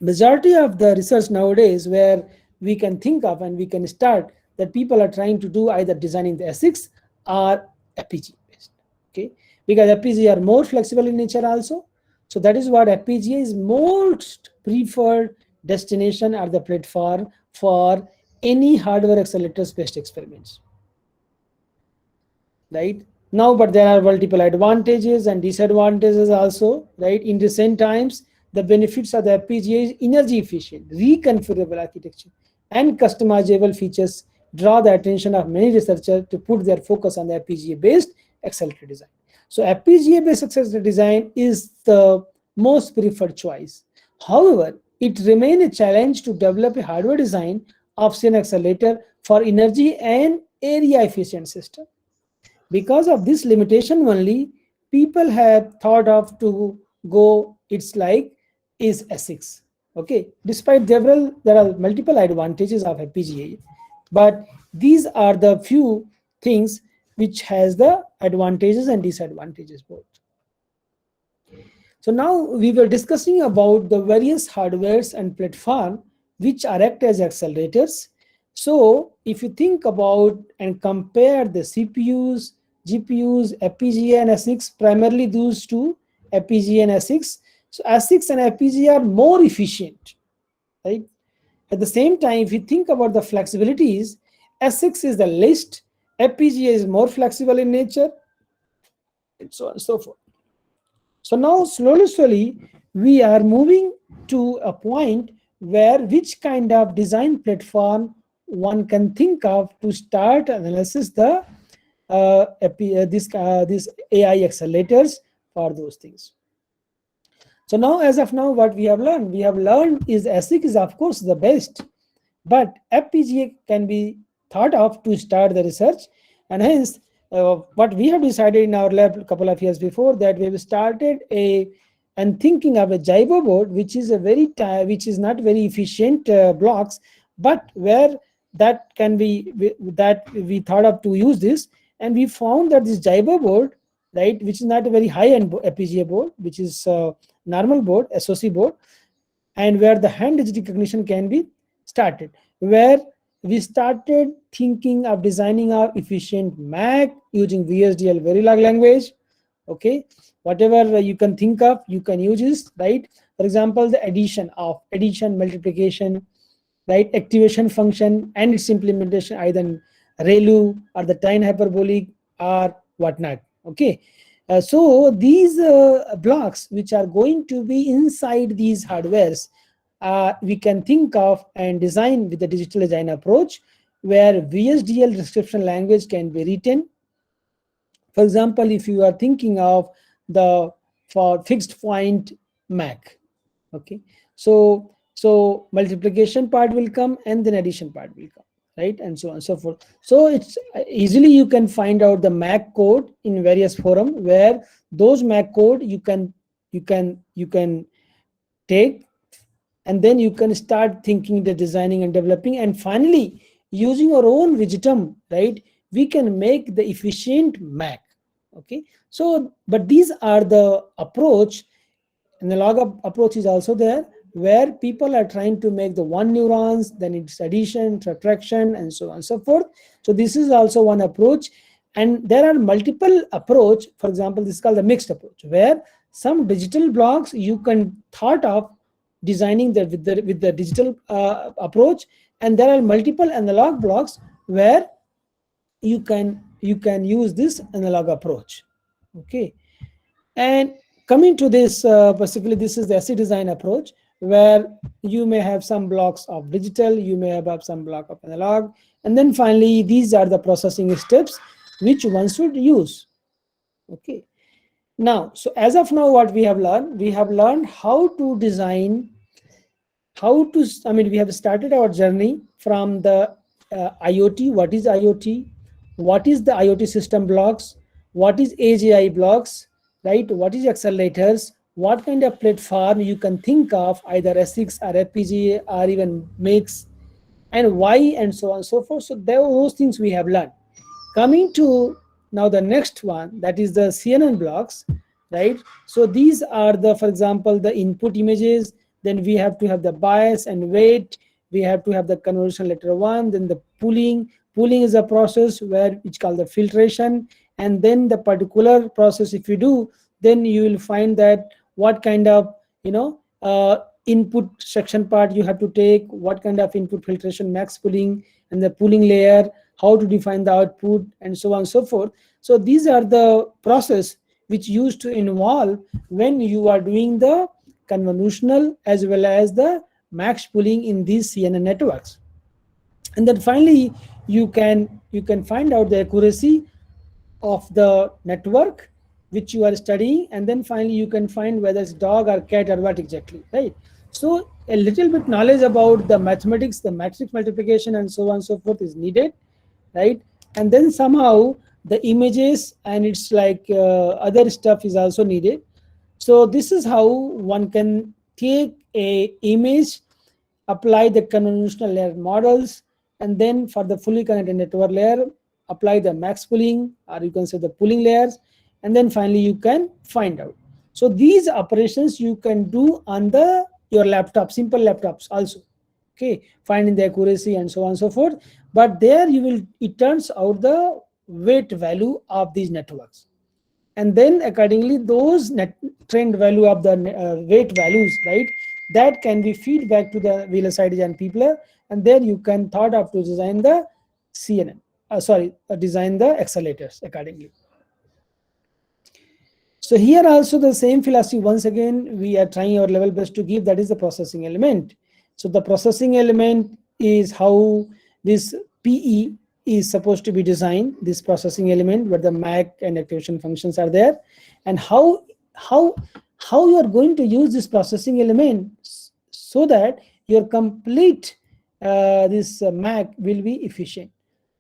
majority of the research nowadays where we can think of and we can start, that people are trying to do either designing the ASICs or FPGA based. Okay, because FPGA are more flexible in nature also. So that is what FPGA is most preferred destination or the platform for any hardware accelerators based experiments, right? Now, but there are multiple advantages and disadvantages also, right? In recent times, the benefits of the FPGA is energy efficient, reconfigurable architecture, and customizable features draw the attention of many researchers to put their focus on the FPGA-based accelerator design. So FPGA-based accelerator design is the most preferred choice. However, it remains a challenge to develop a hardware design of an accelerator for energy and area efficient system. Because of this limitation only, people have thought of to go, it's like is ASICs. Okay, despite several, there are multiple advantages of FPGA, but these are the few things which has the advantages and disadvantages both. So now we were discussing about the various hardwares and platform which are act as accelerators. So if you think about and compare the CPUs, GPUs, FPGA and ASICs, primarily those two, FPGA and ASICs. So ASICs and FPGA are more efficient, right? At the same time, if you think about the flexibilities, ASICs is the least, FPGA is more flexible in nature, and so on and so forth. So now slowly, we are moving to a point where which kind of design platform one can think of to start analysis the this AI accelerators for those things. So now, as of now, what we have learned is ASIC is of course the best, but FPGA can be thought of to start the research, and hence what we have decided in our lab a couple of years before, that we have started a and thinking of a gyro board, which is a which is not very efficient blocks, but where that can be that we thought of to use this, and we found that this gyro board, right, which is not a very high end FPGA board, which is normal board, SoC board, and where the hand digit recognition can be started, where we started thinking of designing our efficient Mac using VSDL Verilog language. Okay, whatever you can think of, you can use this, right? For example, the addition, multiplication, right, activation function and its implementation either in ReLU or the time hyperbolic or whatnot. Okay, so these blocks which are going to be inside these hardwares, we can think of and design with the digital design approach, where VSDL description language can be written. For example, if you are thinking of the for fixed point Mac, okay, so multiplication part will come and then addition part will come, right, and so on and so forth. So it's easily you can find out the Mac code in various forum, where those Mac code you can take, and then you can start thinking the designing and developing, and finally using our own wisdom, right, we can make the efficient Mac. Okay, so but these are the approach, and the log approach is also there, where people are trying to make the one neurons, then it's addition, subtraction, and so on and so forth. So this is also one approach, and there are multiple approach. For example, this is called the mixed approach, where some digital blocks you can thought of designing that with the digital approach, and there are multiple analog blocks where you can use this analog approach. Okay, and coming to this, basically this is the ASIC design approach, where you may have some blocks of digital, you may have some block of analog, and then finally these are the processing steps which one should use. Okay, now, so as of now, what we have learned how to design, we have started our journey from the IoT. What is IoT? What is the IoT system blocks? What is edge AI blocks? Right? What is accelerators? What kind of platform you can think of, either ASICs or FPGA or even mix, and why, and so on and so forth. So there are those things we have learned. Coming to now the next one, that is the CNN blocks. right? So these are the, for example, the input images. Then we have to have the bias and weight. We have to have the conversion letter one. Then the pooling. Pooling is a process where it's called the filtration. And then the particular process, if you do, then you will find that what kind of, input section part you have to take, what kind of input filtration, max pooling, and the pooling layer, how to define the output, and so on and so forth. So these are the process which used to involve when you are doing the convolutional as well as the max pooling in these CNN networks. And then finally you can find out the accuracy of the network which you are studying, and then finally you can find whether it's dog or cat or what exactly, right? So a little bit knowledge about the mathematics, the matrix multiplication, and so on and so forth is needed, right? And then somehow the images and it's like other stuff is also needed. So this is how one can take a image, apply the convolutional layer models, and then for the fully connected network layer, apply the max pooling, or you can say the pooling layers, and then finally you can find out. So these operations you can do on the your laptop, simple laptops also. Okay, finding the accuracy and so on and so forth. But there you will, it turns out the weight value of these networks, and then accordingly those net trend value of the weight values, right, that can be feedback to the VLSI design people, and then you can thought of to design the CNN, design the accelerators accordingly. So here also the same philosophy, once again we are trying our level best to give, that is the processing element. So the processing element is how this PE is supposed to be designed, this processing element where the MAC and activation functions are there, and how you are going to use this processing element so that your complete this MAC will be efficient,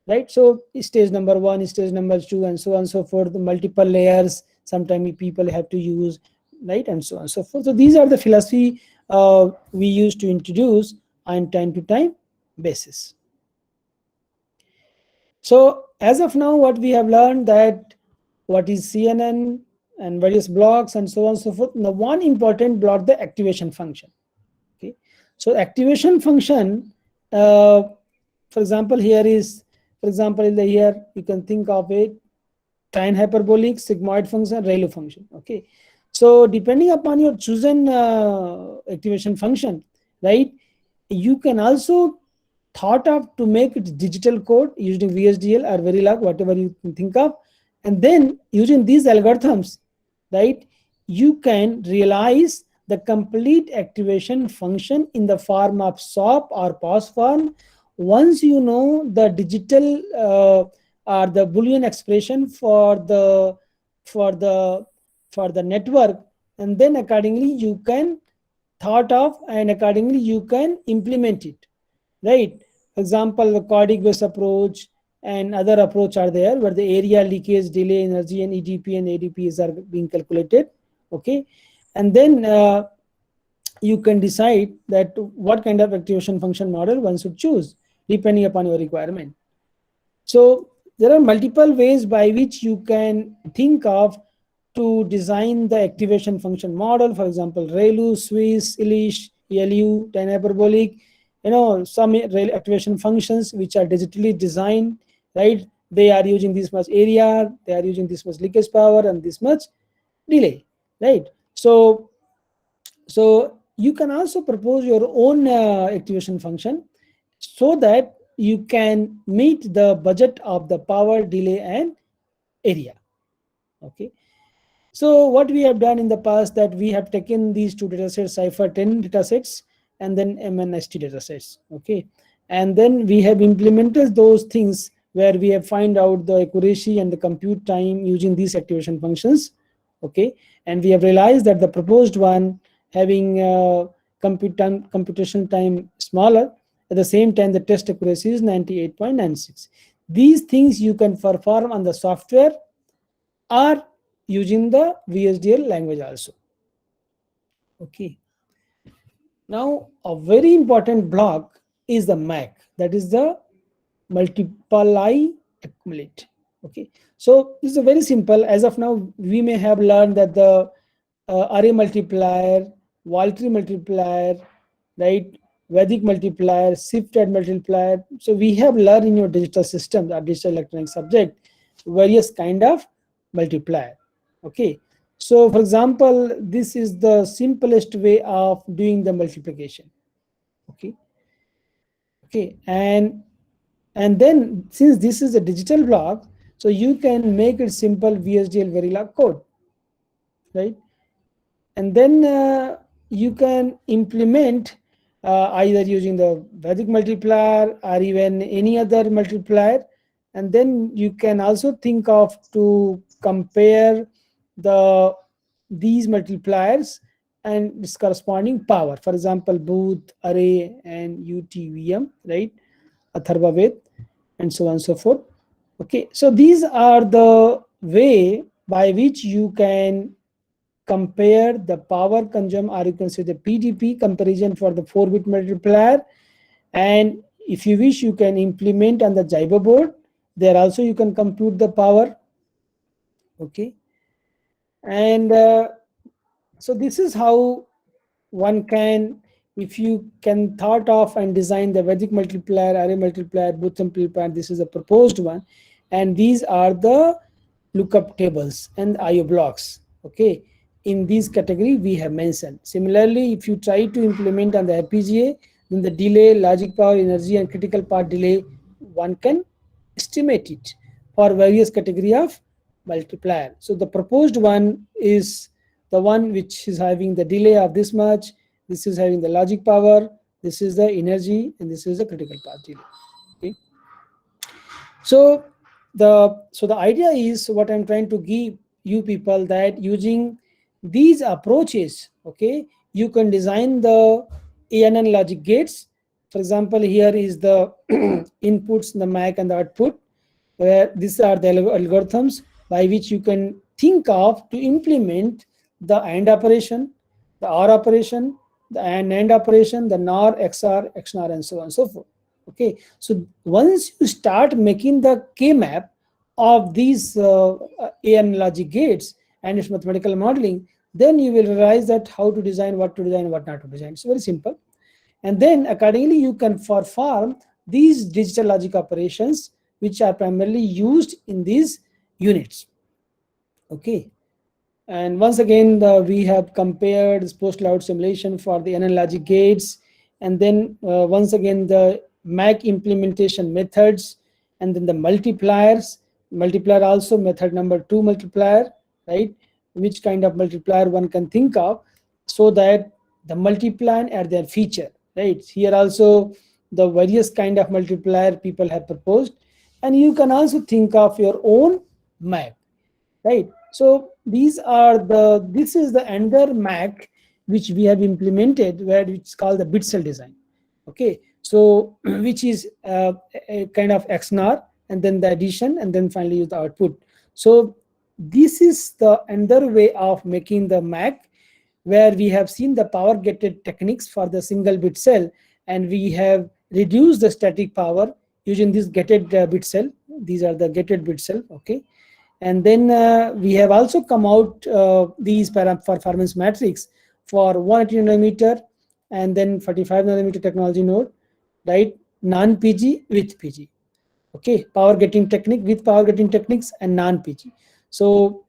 right? So stage number one, stage number two, and so on and so forth, the multiple layers sometimes people have to use, right, and so on and so forth. So these are the philosophy we used to introduce on time to time basis. So as of now, what we have learned that what is CNN and various blocks and so on and so forth. Now one important block, the activation function. Okay, so activation function, for example, here is, for example, in the here you can think of it tanh hyperbolic, sigmoid function, ReLU function. Okay, so depending upon your chosen activation function, right, you can also thought of to make it digital code using VHDL or Verilog, whatever you can think of, and then using these algorithms, right, you can realize the complete activation function in the form of SOP or POS form. Once you know the digital or the Boolean expression for the network, and then accordingly you can thought of and accordingly you can implement it, right? For example, the Cordic based approach and other approach are there where the area, leakage, delay, energy, and EDP and ADPs are being calculated. Okay, and then you can decide that what kind of activation function model one should choose depending upon your requirement. So there are multiple ways by which you can think of to design the activation function model. For example, ReLU, Swiss, Elish, LU, tanh hyperbolic, some activation functions which are digitally designed, right? They are using this much area, they are using this much leakage power and this much delay, right? So you can also propose your own activation function so that you can meet the budget of the power, delay, and area. Okay, so what we have done in the past that we have taken these two datasets, CIFAR 10 datasets and then MNST datasets. Okay, and then we have implemented those things where we have find out the accuracy and the compute time using these activation functions. Okay, and we have realized that the proposed one having computation time smaller, at the same time the test accuracy is 98.96. These things you can perform on the software or using the VHDL language also. Okay, now a very important block is the MAC, that is the multiply accumulate. Okay, so this is very simple. As of now, we may have learned that the array multiplier, Wall-tree multiplier, right? Vedic multiplier, shifted multiplier. So we have learned in your digital system, our digital electronic subject, various kind of multiplier. Okay. So for example, this is the simplest way of doing the multiplication. Okay. Okay. And then since this is a digital block, so you can make it simple VHDL Verilog code, right? And then you can implement either using the Vedic multiplier or even any other multiplier. And then you can also think of to compare these multipliers and its corresponding power. For example, Booth, array, and UTVM, right? Atharvaved, and so on and so forth. Okay, so these are the way by which you can compare the power consumed, or you can say the PDP comparison for the 4-bit multiplier. And if you wish, you can implement on the Jaiba board. There also you can compute the power. Okay, and so this is how one can, if you can thought of and design the Vedic multiplier, array multiplier, Booth multiplier. This is a proposed one, and these are the lookup tables and IO blocks. Okay, in this category we have mentioned. Similarly, if you try to implement on the FPGA, then the delay, logic power, energy, and critical path delay, one can estimate it for various category of multiplier. So the proposed one is the one which is having the delay of this much, this is having the logic power, this is the energy, and this is the critical path delay. Okay. So the idea is what I'm trying to give you people, that using these approaches, okay, you can design the ANN logic gates. For example, here is the inputs, the MAC, and the output, where these are the algorithms by which you can think of to implement the AND operation, the OR operation, the AND operation, the NOR, XOR, XNOR, and so on and so forth. Okay, so once you start making the K-map of these AND logic gates and its mathematical modeling, then you will realize that how to design, what to design, what not to design. It's very simple. And then accordingly, you can perform these digital logic operations, which are primarily used in these units. Okay. And once again, we have compared this post-cloud simulation for the NN logic gates, and then once again the MAC implementation methods, and then the multipliers. Multiplier also method number 2 multiplier, right? Which kind of multiplier one can think of, so that the multiply and their feature, right? Here also the various kind of multiplier people have proposed, and you can also think of your own MAC, right? So this is the another MAC which we have implemented, where it's called the bit cell design. Okay, so which is a kind of XNOR, and then the addition, and then finally use the output. So this is the another way of making the MAC, where we have seen the power gated techniques for the single bit cell, and we have reduced the static power using this gated bit cell. These are the gated bit cell. Okay. And then we have also come out these performance matrix for 180 nanometer and then 45 nanometer technology node, right? Non-PG with PG. Okay, power getting technique with power getting techniques and non-PG. So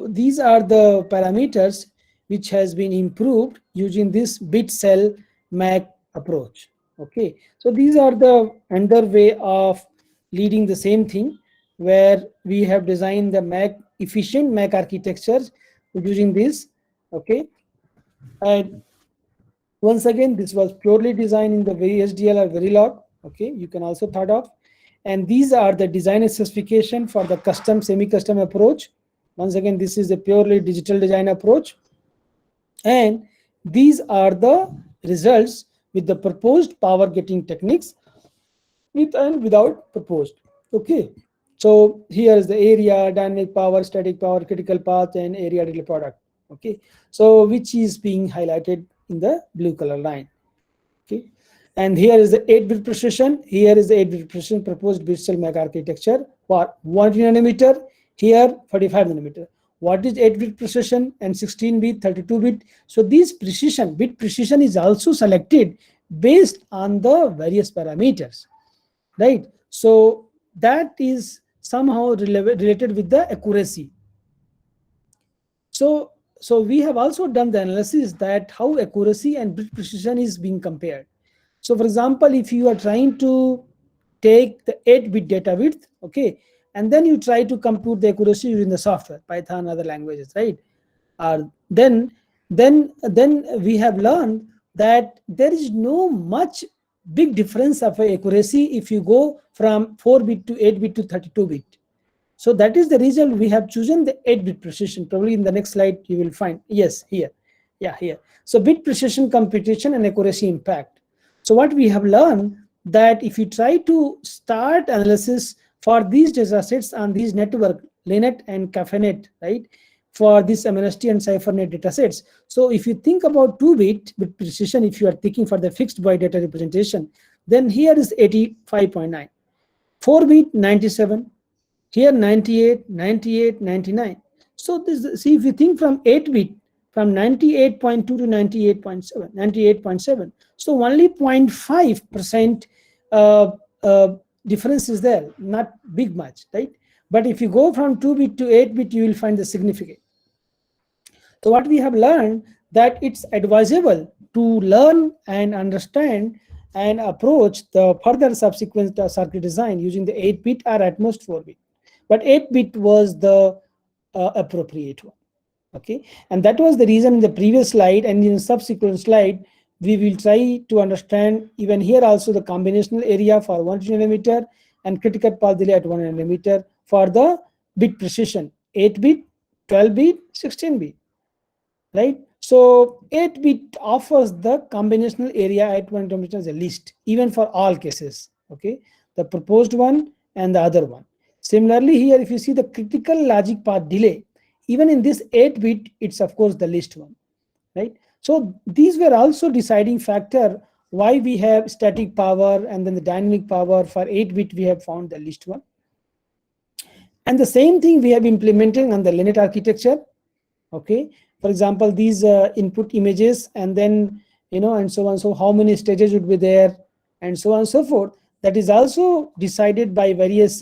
these are the parameters which has been improved using this bit cell MAC approach. Okay, so these are the another way of leading the same thing, where we have designed the MAC efficient MAC architectures using this. Okay, and once again, this was purely designed in the VHDL or Verilog. Okay, you can also thought of, and these are the design specification for the custom semi-custom approach. Once again, this is a purely digital design approach, and these are the results with the proposed power getting techniques with and without proposed. Okay, so here is the area, dynamic power, static power, critical path, and area delay product. Okay, so which is being highlighted in the blue color line. And here is the 8-bit precision. Here is the 8-bit precision proposed bit cell MAC architecture for 1 nanometer, here 45 nanometer. What is 8-bit precision and 16-bit, 32-bit? So this bit precision is also selected based on the various parameters, right? So that is somehow related with the accuracy. So we have also done the analysis that how accuracy and bit precision is being compared. So for example, if you are trying to take the 8-bit data width, okay, and then you try to compute the accuracy using the software, Python, other languages, right? Then we have learned that there is no much big difference of accuracy if you go from 4-bit to 8-bit to 32-bit. So that is the reason we have chosen the 8-bit precision. Probably in the next slide you will find, yes, here. Yeah, here. So bit precision computation and accuracy impact. So what we have learned that if you try to start analysis for these data sets on these network, LINET and CAFENet, right, for this MNST and CipherNet data sets. So if you think about 2-bit bit precision, if you are thinking for the fixed byte data representation, then here is 85.9. 4-bit 97, here 98, 98, 99. So this, see, if you think from 8-bit, from 98.2 to 98.7, 98.7. So only 0.5% difference is there, not big much, right? But if you go from 2-bit to 8-bit, you will find the significant. So what we have learned that it's advisable to learn and understand and approach the further subsequent circuit design using the 8-bit or at most 4-bit. But 8-bit was the appropriate one. Okay, and that was the reason in the previous slide, and in the subsequent slide we will try to understand even here also the combinational area for 1 nanometer and critical path delay at 1 nanometer for the bit precision, 8-bit, 12-bit, 16-bit, right? So 8-bit offers the combinational area at 1 nanometer as a list, even for all cases, okay, the proposed one and the other one. Similarly here, if you see the critical logic path delay, even in this 8-bit, it's of course the least one, right? So these were also deciding factor why we have static power and then the dynamic power. For 8-bit we have found the least one, and the same thing we have implemented on the LINET architecture. Okay, for example, these input images, and then and so on, so how many stages would be there, and so on and so forth. That is also decided by various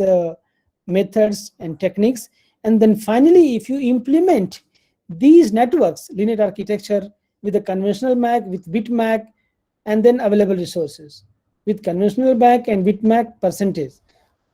methods and techniques. And then finally, if you implement these networks, LINET architecture, with the conventional MAC, with BitMAC, and then available resources, with conventional MAC and BitMAC percentage,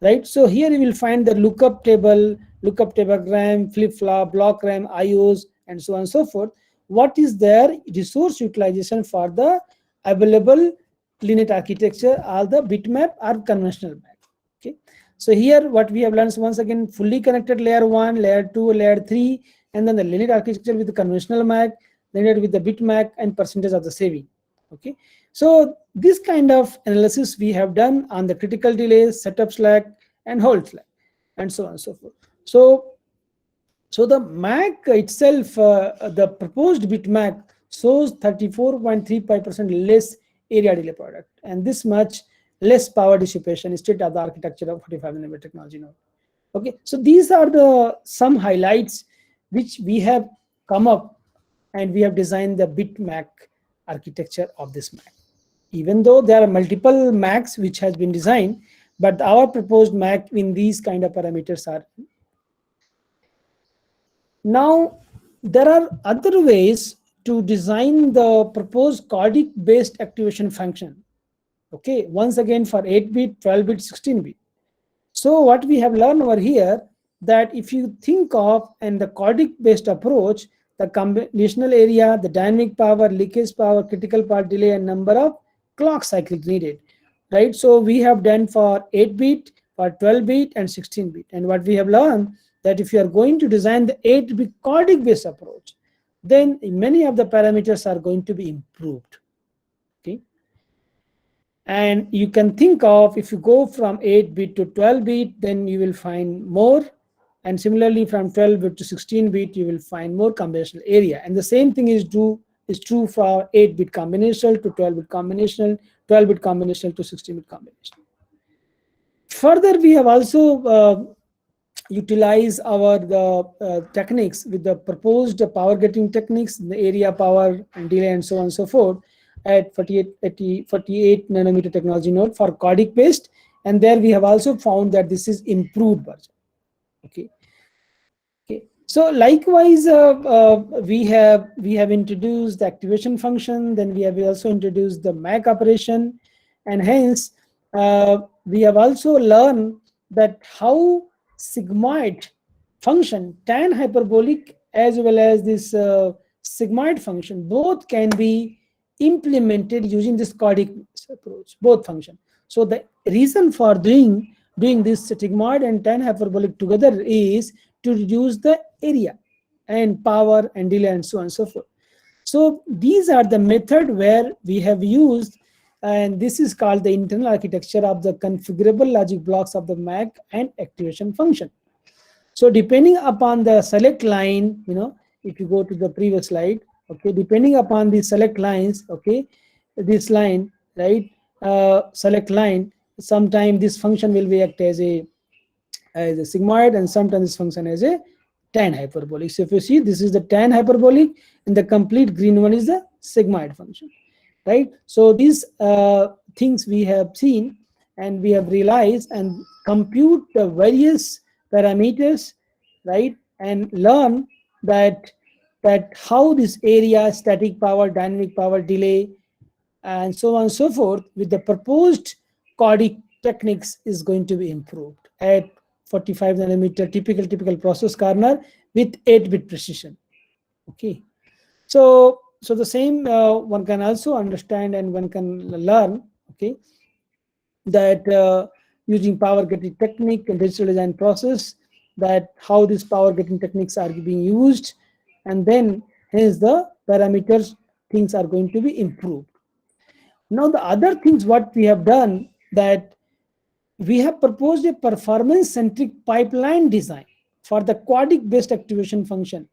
right? So here you will find the lookup table, lookup tablegram, flip-flop, block RAM, IOs, and so on and so forth. What is their resource utilization for the available LINET architecture, or the bitmap or conventional MAC? Okay. So here what we have learned is once again fully connected layer 1, layer 2, layer 3, and then the LINET architecture with the conventional MAC, LINET with the bitmap and percentage of the saving. Okay. So this kind of analysis we have done on the critical delays, setup slack, and hold slack, and so on and so forth. So the MAC itself, the proposed bitmap shows 34.35% less area delay product, and this much less power dissipation instead of the architecture of 45 nanometer technology node. Okay, so these are the some highlights which we have come up, and we have designed the bitmap architecture of this MAC. Even though there are multiple MACs which has been designed, but our proposed MAC in these kind of parameters are. Now there are other ways to design the proposed CORDIC based activation function. Okay, once again for 8-bit, 12-bit, 16-bit. So what we have learned over here, that if you think of and the CORDIC based approach, the combinational area, the dynamic power, leakage power, critical path delay, and number of clock cycles needed, right? So we have done for 8-bit, for 12-bit, and 16-bit. And what we have learned that if you are going to design the 8-bit CORDIC based approach, then many of the parameters are going to be improved. Okay. And you can think of, if you go from 8-bit to 12-bit, then you will find more. And similarly, from 12-bit to 16-bit, you will find more combinational area. And the same thing is true for 8-bit combinational to 12-bit combinational, 12-bit combinational to 16-bit combinational. Further, we have also utilize our techniques with the proposed power getting techniques, the area, power, and delay, and so on and so forth, at 48 nanometer technology node for Cordic based, and there we have also found that this is improved version. Okay. Okay. So likewise, we have introduced the activation function. Then we have also introduced the MAC operation, and hence we have also learned that how sigmoid function, tan hyperbolic as well as this sigmoid function, both can be implemented using this Cordic approach, both function. So the reason for doing this sigmoid and tan hyperbolic together is to reduce the area and power and delay and so on and so forth. So these are the method where we have used, and this is called the internal architecture of the configurable logic blocks of the MAC and activation function. So depending upon the select line, if you go to the previous slide, okay, depending upon the select lines, okay, this line, right, select line, sometimes this function will be act as a sigmoid, and sometimes this function as a tan hyperbolic. So if you see, this is the tan hyperbolic, and the complete green one is the sigmoid function, right? So these things we have seen, and we have realized and compute the various parameters, right, and learn that how this area, static power, dynamic power, delay, and so on and so forth, with the proposed Cordic techniques is going to be improved at 45 nanometer typical process kernel with 8-bit precision. Okay, so the same one can also understand and one can learn, okay, that using power getting technique and digital design process, that how these power getting techniques are being used, and then hence the parameters things are going to be improved. Now the other things what we have done, that we have proposed a performance centric pipeline design for the Cordic based activation function.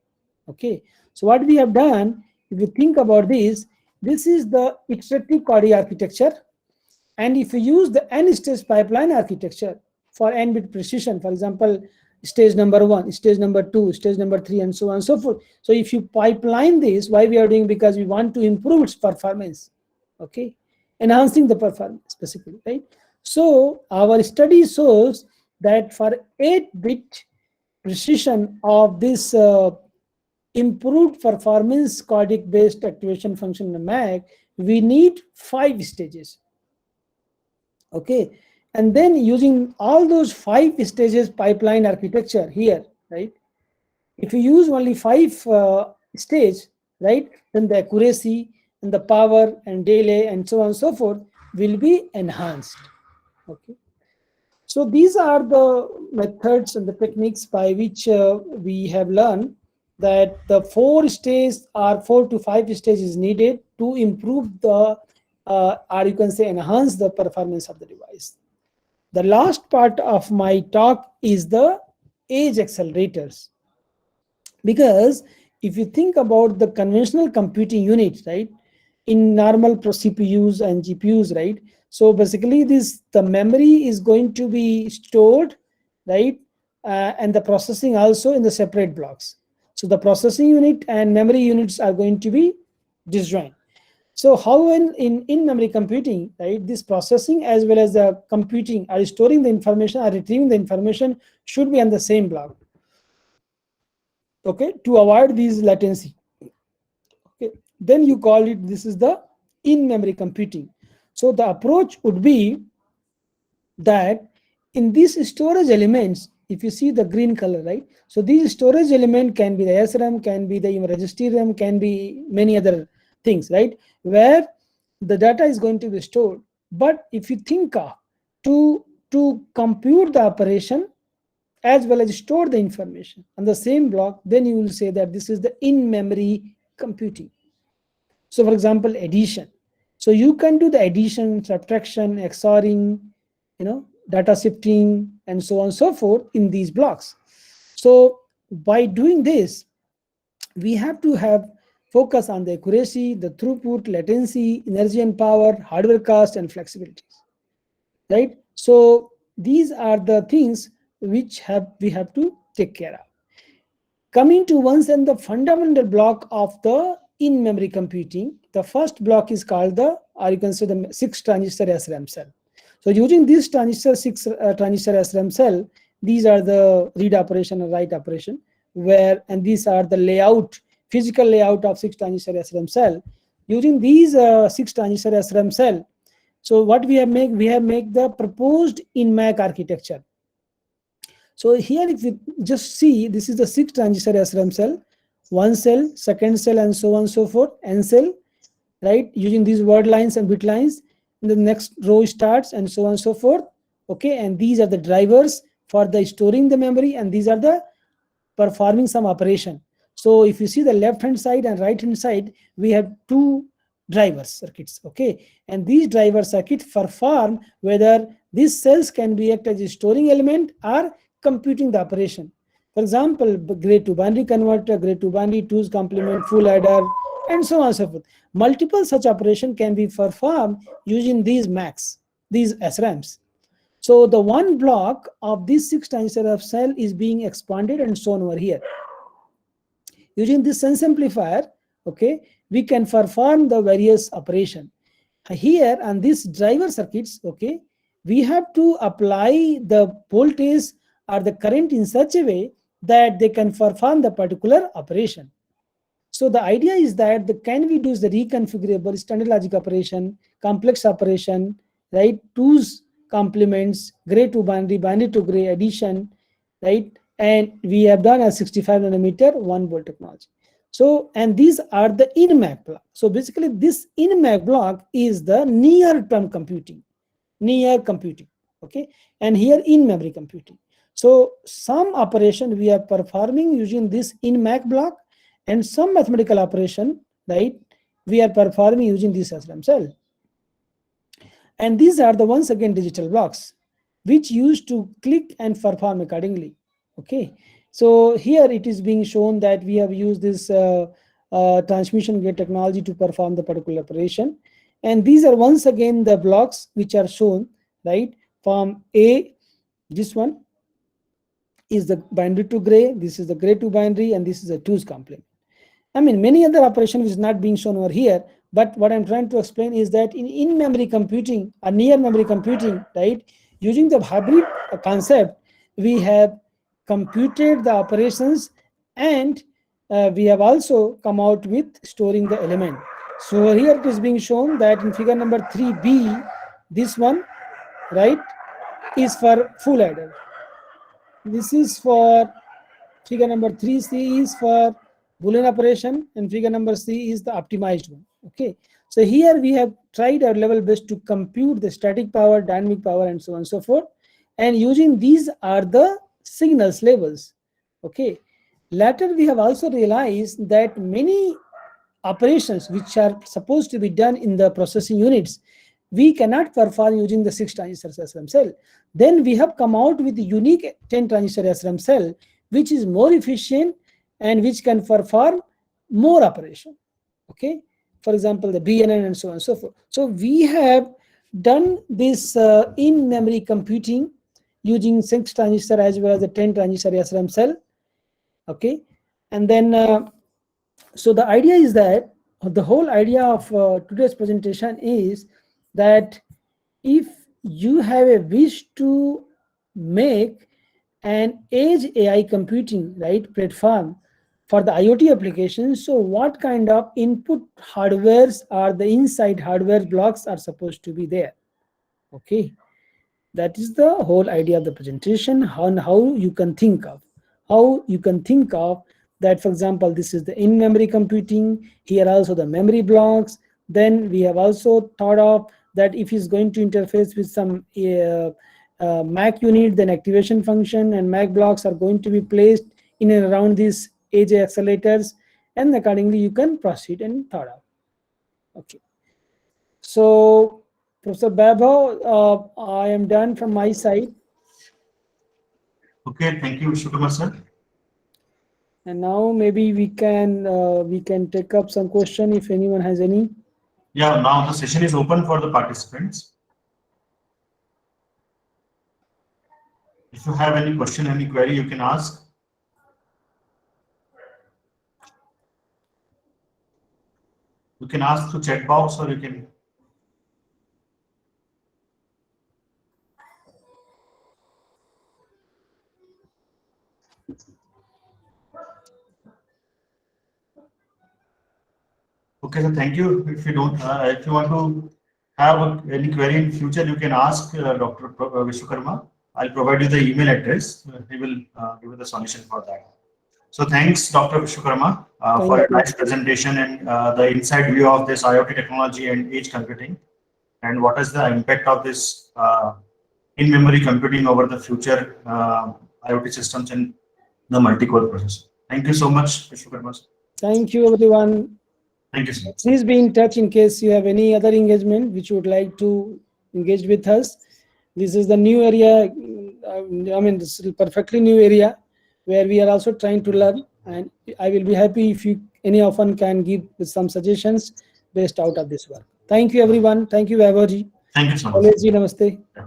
Okay, so what we have done, if you think about this is the iterative Cordic architecture, and if you use the n stage pipeline architecture for n bit precision, for example, stage number 1, stage number 2, stage number 3, and so on and so forth. So if you pipeline this, why we are doing, because we want to improve its performance, okay, enhancing the performance basically, right? So our study shows that for 8-bit precision of this improved performance Cordic based activation function in the MAC, we need 5 stages. Okay, and then using all those 5 stages pipeline architecture here, right? If you use only 5 stage, right, then the accuracy and the power and delay and so on and so forth will be enhanced. Okay, so these are the methods and the techniques by which we have learned that the 4 stages or 4 to 5 stages is needed to improve the or you can say enhance the performance of the device. The last part of my talk is the edge accelerators, because if you think about the conventional computing units, right, in normal CPUs and GPUs, right, so basically the memory is going to be stored, right, and the processing also in the separate blocks. So the processing unit and memory units are going to be disjoint. So how in memory computing, right, this processing as well as the computing or storing the information or retrieving the information should be on the same block, okay, to avoid these latency. Okay, then you call it, this is the in-memory computing. So the approach would be that in these storage elements, if you see the green color, right, so these storage element can be the SRAM, can be the even registry RAM, can be many other things, right, where the data is going to be stored. But if you think of to compute the operation as well as store the information on the same block, then you will say that this is the in-memory computing. So for example, addition. So you can do the addition, subtraction, XORing, data shifting, and so on and so forth in these blocks. So by doing this, we have to have focus on the accuracy, the throughput, latency, energy and power, hardware cost, and flexibility, right? So these are the things which we have to take care of. Coming to once and the fundamental block of the in-memory computing, the first block is called the, or you can say the 6 transistor SRAM cell. So using this transistor 6 transistor SRAM cell, these are the read operation and write operation, where, and these are the layout, physical layout of 6 transistor SRAM cell. Using these 6 transistor SRAM cell, so what we have made the proposed InMac architecture. So here if you just see, this is the 6 transistor SRAM cell, one cell, second cell, and so on and so forth, N cell, right? Using these word lines and bit lines, and the next row starts, and so on and so forth. Okay, and these are the drivers for the storing the memory, and these are the performing some operation. So if you see the left hand side and right hand side, we have 2 driver circuits. Okay, and these driver circuits perform whether these cells can be act as a storing element or computing the operation. For example, gray to binary converter, gray to binary, 2's complement, full adder, and so on and so forth. Multiple such operation can be performed using these MACs, these SRAMs. So the one block of this 6 transistor of cell is being expanded and shown over here. Using this sense amplifier, okay, we can perform the various operation. Here on these driver circuits, okay, we have to apply the voltage or the current in such a way that they can perform the particular operation. So the idea is that can we do the reconfigurable standard logic operation, complex operation, right? 2's complements, gray to binary, binary to gray addition, right? And we have done a 65 nanometer 1 volt technology. So, and these are the in-MAC block. So basically this in-MAC block is the near-term computing, okay? And here in-memory computing. So some operation we are performing using this in-MAC block, and some mathematical operation, right, we are performing using this SRAM cell. And these are the once again digital blocks, which used to click and perform accordingly. Okay, so here it is being shown that we have used this transmission gate technology to perform the particular operation. And these are once again the blocks which are shown, right, from A, this one is the binary to gray, this is the gray to binary, and this is a 2's complement. I mean, many other operations is not being shown over here, but what I'm trying to explain is that in-memory computing or near-memory computing, right, using the hybrid concept, we have computed the operations, and we have also come out with storing the element. So here it is being shown that in figure number 3b, this one, right, is for full adder. This is for figure number 3c is for Boolean operation, and figure number C is the optimized one. Okay, so here we have tried our level best to compute the static power, dynamic power, and so on and so forth. And using these are the signals labels. Okay, later we have also realized that many operations which are supposed to be done in the processing units, we cannot perform using the 6 transistor SRAM cell. Then we have come out with the unique 10 transistor SRAM cell, which is more efficient and which can perform more operation. Okay, for example, the BNN and so on and so forth. So we have done this in-memory computing using 6 transistor as well as the 10 transistor SRAM cell. Okay, and then so the idea is that the whole idea of today's presentation is that if you have a wish to make an edge AI computing, right, platform for the IoT applications, so what kind of input hardwares or the inside hardware blocks are supposed to be there? Okay, that is the whole idea of the presentation, how you can think of that. For example, this is the in-memory computing, here also the memory blocks. Then we have also thought of that if it's going to interface with some MAC unit, then activation function and MAC blocks are going to be placed in and around these edge accelerators, and accordingly you can proceed and thought of. Okay, so Professor Vaibhav, I am done from my side. Okay, thank you, Vishwakumar sir. And now maybe we can take up some question if anyone has any. Yeah, now the session is open for the participants. If you have any question, any query, you can ask. You can ask through chat box, or you can. Okay, so thank you. If you don't, if you want to have any query in future, you can ask Dr. Vishwakarma. I'll provide you the email address. He will give you the solution for that. So thanks, Dr. Vishwakarma, for a nice presentation and the inside view of this IoT technology and edge computing, and what is the impact of this in-memory computing over the future IoT systems and the multi-core processor. Thank you so much, Vishwakarma. Thank you, everyone. Thank you so much. Please be in touch in case you have any other engagement which you would like to engage with us. This is the new area. I mean, this is a perfectly new area where we are also trying to learn. And I will be happy if you any of one can give some suggestions based out of this work. Thank you, everyone. Thank you, Vaibhavji. Thank you so much. Always, namaste. Yeah.